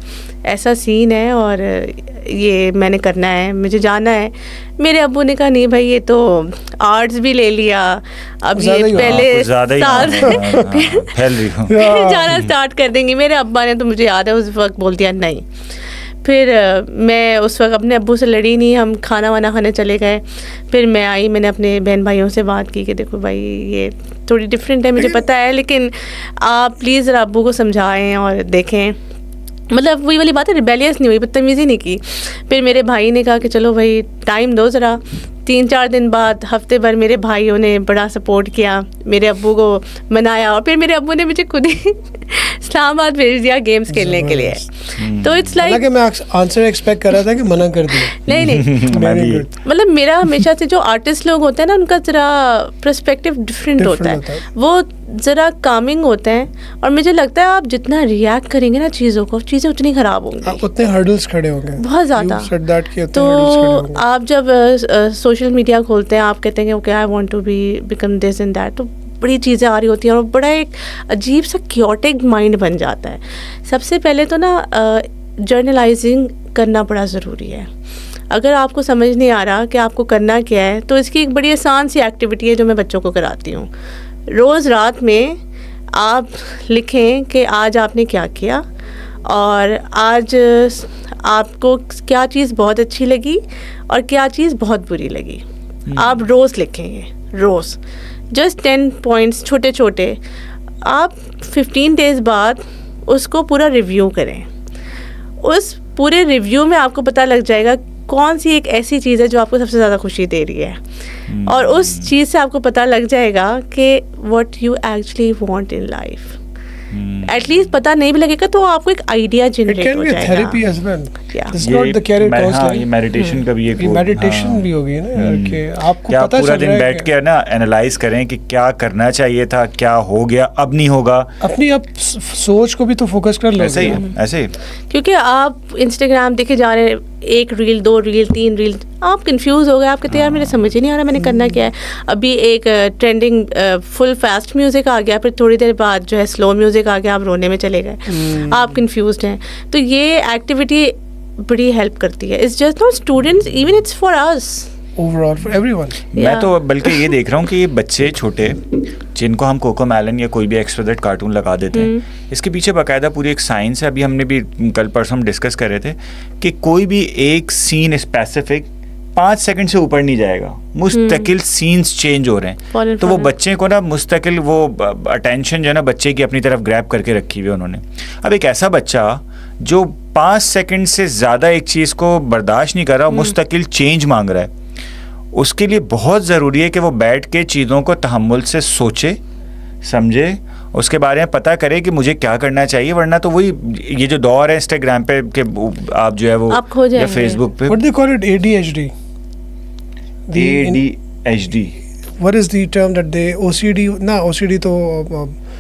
ऐसा सीन है और ये मैंने करना है, मुझे जाना है। मेरे अब्बू ने कहा नहीं भाई ये तो आर्ट्स भी ले लिया, अब ये पहले साल फिर जाना स्टार्ट कर देंगी। मेरे अब्बा ने तो मुझे याद है उस वक्त बोल दिया नहीं। फिर मैं उस वक्त अपने अब्बू से लड़ी नहीं, हम खाना वाना खाने चले गए। फिर मैं आई, मैंने अपने बहन भाइयों से बात की कि देखो भाई ये थोड़ी डिफरेंट है, मुझे पता है, लेकिन आप प्लीज़ ज़रा अब्बू को समझाएं और देखें। मतलब वही वाली बात है, रिबेलियस नहीं हुई, बदतमीज़ी नहीं की। फिर मेरे भाई ने कहा कि चलो भाई टाइम दो ज़रा। 3-4 दिन बाद, हफ्ते भर मेरे भाइयों ने बड़ा सपोर्ट किया, मेरे अब्बू को मनाया, और फिर मेरे अब्बू ने मुझे खुद ही इस्लामाबाद भेज दिया गेम्स खेलने के लिए। तो इट्स लाइक मैं आंसर एक्सपेक्ट कर रहा था कि मना कर दिया। नहीं मतलब मेरा हमेशा से जो आर्टिस्ट लोग होते हैं ना, उनका ज़रा पर्सपेक्टिव डिफरेंट होता है, वो ज़रा कामिंग होते हैं। और मुझे लगता है आप जितना रिएक्ट करेंगे ना चीज़ों को, चीज़ें उतनी ख़राब होंगी, उतने हर्डल्स खड़े होंगे बहुत ज़्यादा। तो आप जब सोशल मीडिया खोलते हैं, आप कहते हैं okay I want to become this and that, तो बड़ी चीज़ें आ रही होती हैं और बड़ा एक अजीब सा क्योटिक माइंड बन जाता है। सबसे पहले तो ना जर्नलाइजिंग करना बड़ा ज़रूरी है। अगर आपको समझ नहीं आ रहा कि आपको करना क्या है, तो इसकी एक बड़ी आसान सी एक्टिविटी है जो मैं बच्चों को कराती हूँ। रोज़ रात में आप लिखें कि आज आपने क्या किया और आज आपको क्या चीज़ बहुत अच्छी लगी और क्या चीज़ बहुत बुरी लगी। आप रोज़ लिखेंगे, रोज़ जस्ट 10 पॉइंट्स छोटे छोटे। आप 15 डेज़ बाद उसको पूरा रिव्यू करें। उस पूरे रिव्यू में आपको पता लग जाएगा कौन सी एक ऐसी चीज़ है जो आपको सबसे ज़्यादा खुशी दे रही है, और उस चीज़ से आपको पता लग जाएगा कि what you actually want in life. At least पता नहीं भी लगेगा तो आपको एक आइडिया जनरेट हो जाएगा। Therapy as well, it's not the career counselling. ये मेडिटेशन का भी एक मेडिटेशन भी होगी ना कि आपको क्या पता पूरा चल दिन बैठ के ना एनालाइज करें कि क्या करना चाहिए था, क्या हो गया, अब नहीं होगा। अपनी आप सोच को भी तो फोकस कर लो। ऐसे ही ऐसे ही, क्योंकि आप इंस्टाग्राम देखे जा रहे हैं, 1 रील 2 रील 3 रील, आप कंफ्यूज हो गए। आप कहते हैं यार मेरे समझ ही नहीं आ रहा मैंने करना क्या है। अभी एक ट्रेंडिंग फुल फास्ट म्यूजिक आ गया, फिर थोड़ी देर बाद जो है स्लो म्यूजिक आ गया, आप रोने में चले गए, आप कंफ्यूज्ड हैं। तो ये एक्टिविटी बड़ी हेल्प करती है। It's just not students, even it's for us, overall for everyone. मैं तो बल्कि ये देख रहा हूँ कि ये बच्चे छोटे जिनको हम कोकोमेलन या कोई भी एक्सप्रेडेड कार्टून लगा देते हैं, इसके पीछे बाकायदा पूरी एक साइंस है। अभी हमने भी कल परसों हम डिस्कस कर रहे थे कि कोई भी एक सीन स्पेसिफिक 5 सेकंड से ऊपर नहीं जाएगा, मुस्तकिल सीन्स चेंज हो रहे हैं। तो वो बच्चे को ना मुस्तकिल वो अटेंशन जो है ना बच्चे की अपनी तरफ ग्रैब करके रखी हुई है उन्होंने। अब एक ऐसा बच्चा जो 5 सेकंड से ज़्यादा एक चीज़ को बर्दाश्त नहीं कर रहा, मुस्तकिल चेंज मांग रहा है, उसके लिए बहुत ज़रूरी है कि वो बैठ के चीज़ों को तहम्मुल से सोचे, समझे उसके बारे में पता करे कि मुझे क्या करना चाहिए, वरना तो वही ये जो दौर है इंस्टाग्राम पे कि आप जो है वो आप खो जाएंगे। या फेसबुक पे What they call it, ADHD. ADHD. What is the term that they OCD? No, OCD to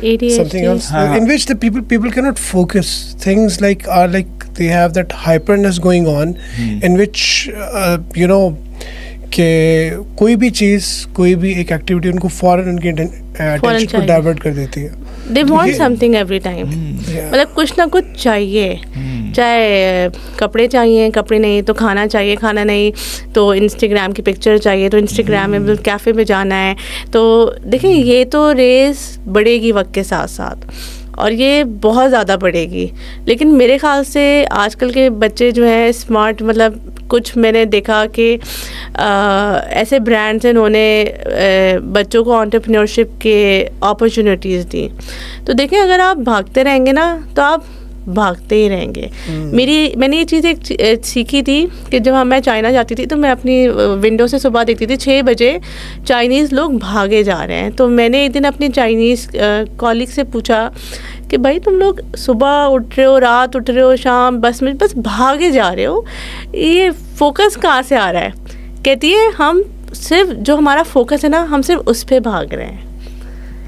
ADHD. something else. हाँ. In which the people cannot focus. Things like are like they have that hyperness going on, in which you know कि कोई भी चीज़, कोई भी एक एक्टिविटी उनको फौरन उनके अटेंशन को डाइवर्ट कर देती है. They want something every time. मतलब कुछ ना कुछ चाहिए, चाहे कपड़े चाहिए, कपड़े नहीं तो खाना चाहिए, खाना नहीं तो इंस्टाग्राम की पिक्चर चाहिए, तो इंस्टाग्राम में कैफ़े में जाना है. तो देखिए ये तो रेस बढ़ेगी वक्त के साथ साथ, और ये बहुत ज़्यादा बढ़ेगी. लेकिन मेरे ख्याल से आजकल के बच्चे जो हैं स्मार्ट, मतलब कुछ मैंने देखा कि ऐसे ब्रांड्स हैं उन्होंने बच्चों को एंटरप्रेन्योरशिप के अपॉर्चुनिटीज़ दी. तो देखें अगर आप भागते रहेंगे ना तो आप भागते ही रहेंगे. मैंने ये चीज़ एक सीखी थी कि जब मैं चाइना जाती थी तो मैं अपनी विंडो से सुबह देखती थी 6 बजे चाइनीज़ लोग भागे जा रहे हैं. तो मैंने एक दिन अपनी चाइनीज़ कॉलीग से पूछा कि भाई तुम लोग सुबह उठ रहे हो, रात उठ रहे हो, शाम बस में बस भागे जा रहे हो, ये फोकस कहाँ से आ रहा है? कहती है हम सिर्फ जो हमारा फोकस है ना, हम सिर्फ उस पर भाग रहे हैं.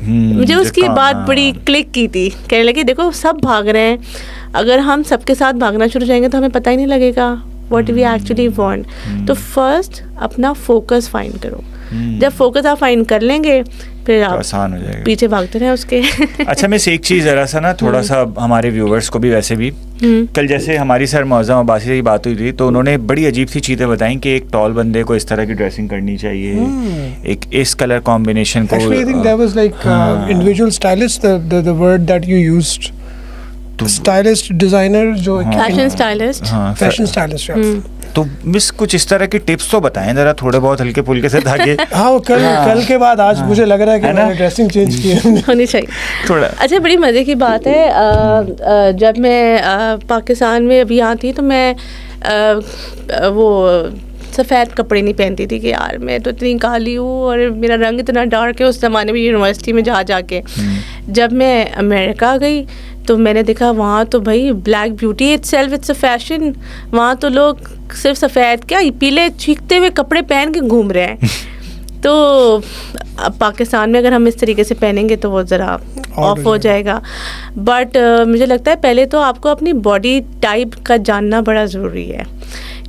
मुझे उसकी बात बड़ी क्लिक की थी. कहने लगी देखो सब भाग रहे हैं, अगर हम सबके साथ भागना शुरू हो जाएंगे तो हमें पता ही नहीं लगेगा व्हाट वी एक्चुअली वांट. तो फर्स्ट अपना फोकस फाइंड करो. जब फोकस आप फाइंड कर लेंगे फिर आप आसान हो जाएगा, पीछे भागते रहे उसके. अच्छा मैं एक चीज़ ज़रा सा ना थोड़ा सा हमारे व्यूवर्स को भी, वैसे भी कल जैसे हमारी सर मौज़म अब्बासी से बात हुई थी तो उन्होंने बड़ी अजीब सी चीज़ें बताई कि एक टॉल बंदे को इस तरह की ड्रेसिंग करनी चाहिए, एक इस कलर कॉम्बिनेशन को. Actually, I think that was like individual stylist, the word that you used. Stylist, designer, जो फैशन स्टाइलिस्ट. हाँ, फैशन स्टाइलिस्ट. तो मिस कुछ इस तरह के टिप्स तो बताएं जरा, थोड़े बहुत हल्के फुल्के से, ताकि हाँ वो कल के बाद आज मुझे लग रहा है कि मैंने ड्रेसिंग चेंज की होनी चाहिए थोड़ा. अच्छा बड़ी मज़े की बात है, जब मैं पाकिस्तान में अभी यहाँ थी तो मैं वो सफ़ेद कपड़े नहीं पहनती थी कि यार मैं तो इतनी काली हूँ और मेरा रंग इतना डार्क है. उस ज़माने में यूनिवर्सिटी में जा के जब मैं अमेरिका गई तो मैंने देखा वहाँ तो भाई black beauty itself it's a fashion. वहाँ तो लोग सिर्फ सफ़ेद क्या पीले चीखते हुए कपड़े पहन के घूम रहे हैं. तो अब पाकिस्तान में अगर हम इस तरीके से पहनेंगे तो वो ज़रा ऑफ हो जाएगा. बट मुझे लगता है पहले तो आपको अपनी बॉडी टाइप का जानना बड़ा ज़रूरी है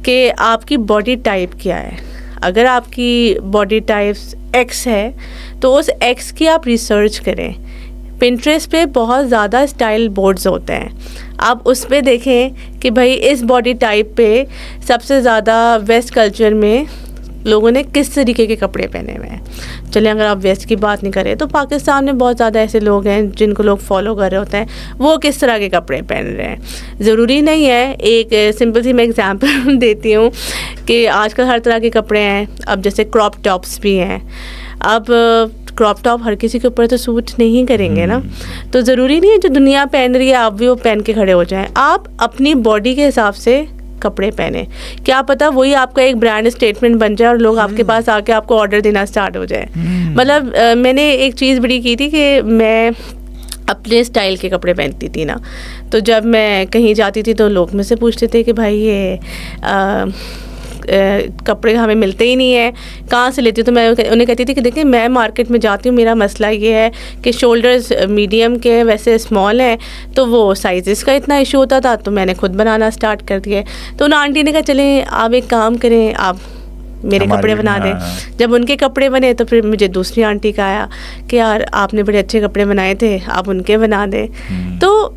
कि आपकी बॉडी टाइप क्या है. अगर आपकी बॉडी टाइप एक्स है तो उस एक्स की आप रिसर्च करें. पिंटरेस्ट पे बहुत ज़्यादा स्टाइल बोर्ड्स होते हैं, आप उस पे देखें कि भाई इस बॉडी टाइप पे सबसे ज़्यादा वेस्ट कल्चर में लोगों ने किस तरीके के कपड़े पहने हुए हैं. चलिए अगर आप वेस्ट की बात नहीं करें तो पाकिस्तान में बहुत ज़्यादा ऐसे लोग हैं जिनको लोग फॉलो कर रहे होते हैं, वो किस तरह के कपड़े पहन रहे हैं. ज़रूरी नहीं है. एक सिंपल सी मैं एग्जांपल देती हूँ कि आजकल हर तरह के कपड़े हैं. अब जैसे क्रॉप टॉप्स भी हैं. अब क्रॉप टॉप हर किसी के ऊपर तो सूट नहीं करेंगे ना, तो ज़रूरी नहीं है जो दुनिया पहन रही है आप भी वो पहन के खड़े हो जाएं. आप अपनी बॉडी के हिसाब से कपड़े पहने, क्या पता वही आपका एक ब्रांड स्टेटमेंट बन जाए और लोग आपके पास आके आपको ऑर्डर देना स्टार्ट हो जाए. मतलब मैंने एक चीज़ बड़ी की थी कि मैं अपने स्टाइल के कपड़े पहनती थी ना, तो जब मैं कहीं जाती थी तो लोग मुझसे पूछते थे कि भाई ये कपड़े हमें मिलते ही नहीं है, कहाँ से लेती हूँ. तो मैं उन्हें कहती थी कि देखिए मैं मार्केट में जाती हूँ, मेरा मसला ये है कि शोल्डर्स मीडियम के हैं, वैसे स्मॉल हैं, तो वो साइज़ का इतना इशू होता था तो मैंने खुद बनाना स्टार्ट कर दिया. तो उन आंटी ने कहा चलें आप एक काम करें, आप मेरे कपड़े बना दें. जब उनके कपड़े बने तो फिर मुझे दूसरी आंटी का आया कि यार आपने बड़े अच्छे कपड़े बनाए थे, आप उनके बना दें. तो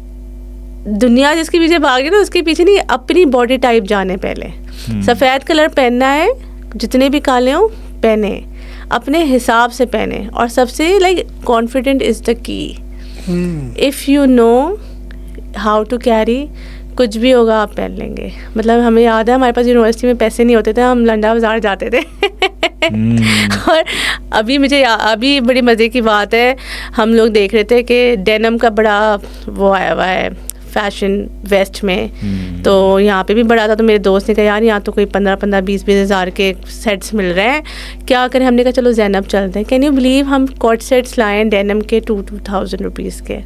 दुनिया जिसके पीछे भागे ना उसके पीछे नहीं, अपनी बॉडी टाइप जाने. पहले सफ़ेद कलर पहनना है, जितने भी काले हों पहने, अपने हिसाब से पहने. और सबसे like confident is the key. If you know how to carry, कुछ भी होगा आप पहन लेंगे. मतलब हमें याद है हमारे पास यूनिवर्सिटी में पैसे नहीं होते थे, हम लंडा बाज़ार जाते थे. और अभी बड़ी मज़े की बात है, हम लोग देख रहे थे कि डेनिम का बड़ा वो आया हुआ है फैशन वेस्ट में। तो यहाँ पे भी बड़ा था, तो मेरे दोस्त ने कहा यार यहाँ तो कोई 15-20 हज़ार के सेट्स मिल रहे हैं, क्या करें। हमने कहा चलो ज़ैनब चलते हैं। कैन यू बिलीव हम कॉट सेट्स लाए डेनिम के 2,000 रुपीज़ के।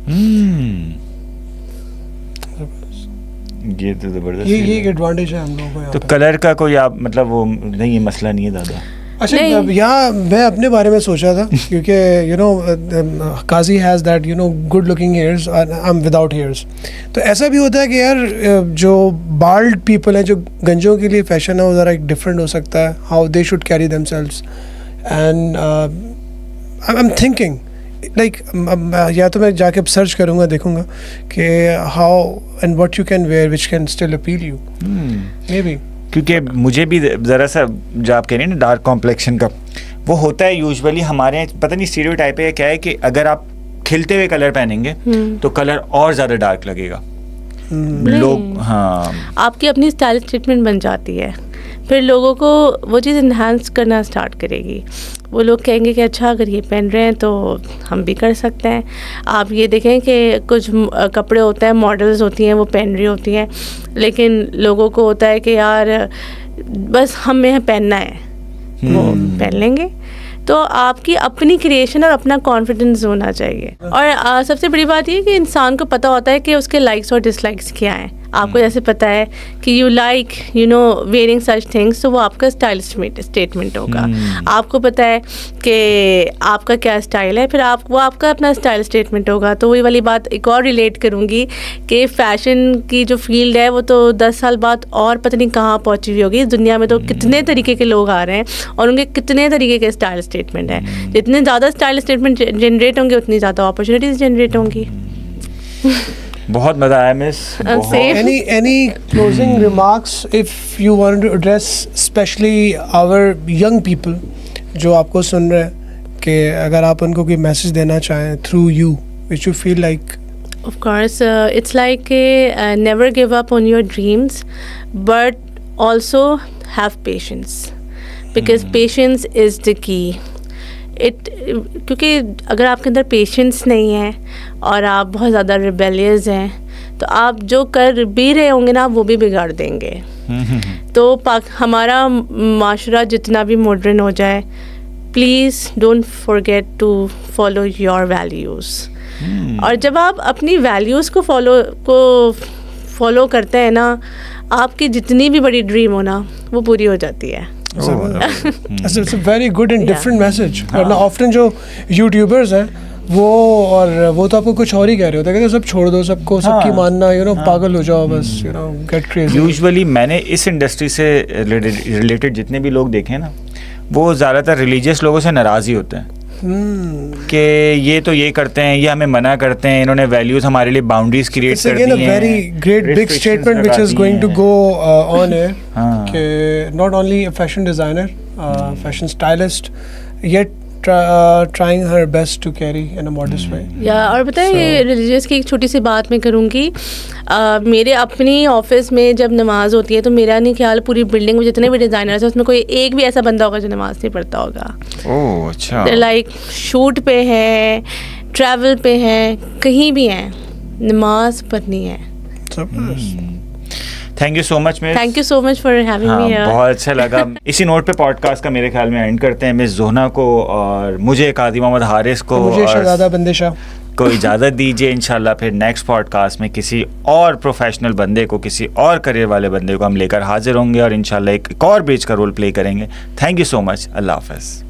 ये तो जबरदस्त, ये एडवांटेज है हम लोगों को। तो कलर का कोई आप मतलब वो नहीं, ये मसला नहीं है दादा। अच्छा, यहाँ मैं अपने बारे में सोचा था क्योंकि you know Qazi has that you know good looking hairs, I am without hairs. तो ऐसा भी होता है कि यार जो बाल्ड पीपल हैं, जो गंजों के लिए फैशन है वो ज़रा एक डिफरेंट हो सकता है, how they should carry themselves. And I am thinking like या तो मैं जाके सर्च करूँगा, देखूँगा कि how and what you can wear which can still appeal you maybe. क्योंकि मुझे भी ज़रा सा जो आप कह रहे हैं ना डार्क कॉम्प्लेक्शन का, वो होता है यूजुअली हमारे यहाँ, पता नहीं स्टीरियोटाइप है क्या है कि अगर आप खिलते हुए कलर पहनेंगे तो कलर और ज़्यादा डार्क लगेगा। लोग हाँ, आपकी अपनी स्टाइल स्टेटमेंट बन जाती है, फिर लोगों को वो चीज़ इन्हांस करना स्टार्ट करेगी। वो लोग कहेंगे कि अच्छा अगर ये पहन रहे हैं तो हम भी कर सकते हैं। आप ये देखें कि कुछ कपड़े होते हैं, मॉडल्स होती हैं वो पहन रही होती हैं, लेकिन लोगों को होता है कि यार बस हमें पहनना है, वो पहन लेंगे। तो आपकी अपनी क्रिएशन और अपना कॉन्फिडेंस होना चाहिए। और सबसे बड़ी बात ये कि इंसान को पता होता है कि उसके लाइक्स और डिसलाइक्स क्या हैं। आपको जैसे पता है कि you like you know wearing such things, तो वो आपका स्टाइल स्टेटमेंट होगा। आपको पता है कि आपका क्या स्टाइल है, फिर वो आपका अपना स्टाइल स्टेटमेंट होगा। तो वही वाली बात एक और रिलेट करूँगी कि फ़ैशन की जो फील्ड है वो तो 10 साल बाद और पता नहीं कहाँ पहुँची हुई होगी। इस दुनिया में तो कितने तरीके के लोग आ रहे हैं और उनके कितने तरीके के स्टाइल स्टेटमेंट हैं। जितने ज़्यादा स्टाइल स्टेटमेंट जनरेट होंगे उतनी ज़्यादा अपॉर्चुनिटीज़ जनरेट होंगी। बहुत मज़ा आया miss. Any closing remarks if you wanted to address especially our young people जो आपको सुन रहे हैं, कि अगर आप उनको कोई मैसेज देना चाहें through you which you feel like? Of course, it's like never give up on your dreams, but also have patience because patience is the key. क्योंकि अगर आपके अंदर पेशेंस नहीं है और आप बहुत ज़्यादा रिबेलियस हैं तो आप जो कर भी रहे होंगे ना वो भी बिगाड़ देंगे। तो हमारा माशरा जितना भी मॉडर्न हो जाए, please don't forget to follow your values. और जब आप अपनी वैल्यूज़ को फॉलो करते हैं ना, आपकी जितनी भी बड़ी ड्रीम हो ना वो पूरी हो जाती है। It's a very good and different message. वरना often जो यूट्यूबर्स हैं वो तो आपको कुछ और ही कह रहे होते हैं कि सब छोड़ दो, सबको सबकी मानना, यू नो पागल हो जाओ बस, you know get crazy. Usually मैंने इस इंडस्ट्री से रिलेटेड जितने भी लोग देखे ना, वो ज़्यादातर रिलीजियस लोगों से नाराज़ ही होते हैं कि ये तो ये करते हैं, ये हमें मना करते हैं, इन्होंने वैल्यूज हमारे लिए बाउंड्रीज क्रिएट कर दी हैं। It's again a very great big statement which is going to go on air कि not only a fashion designer, fashion stylist, yet trying her best to carry in a modest way. और पता है ये रिलीजियस की एक छोटी सी बात मैं करूँगी। मेरे अपनी ऑफिस में जब नमाज होती है तो मेरा नहीं ख्याल पूरी बिल्डिंग में जितने भी डिज़ाइनर्स हैं उसमें कोई एक भी ऐसा बंदा होगा जो नमाज नहीं पढ़ता होगा। ओह अच्छा। लाइक शूट पे है, ट्रैवल पे है, कहीं भी हैं, नमाज पढ़नी है। Thank you so much miss. Thank you so much for having me here. बहुत अच्छा लगा। इसी नोट पे पॉडकास्ट का मेरे ख्याल में एंड करते हैं। मिस जोहना को और मुझे कादी मोहम्मद हारिस को मुझे शहजादा बंदिशा को इजाज़त दीजिए। इंशाल्लाह फिर नेक्स्ट पॉडकास्ट में किसी और प्रोफेशनल बंदे को, किसी और करियर वाले बंदे को हम लेकर हाजिर होंगे और इंशाल्लाह एक और ब्रिज का रोल प्ले करेंगे। Thank you so much. अल्लाह हाफ़िज़।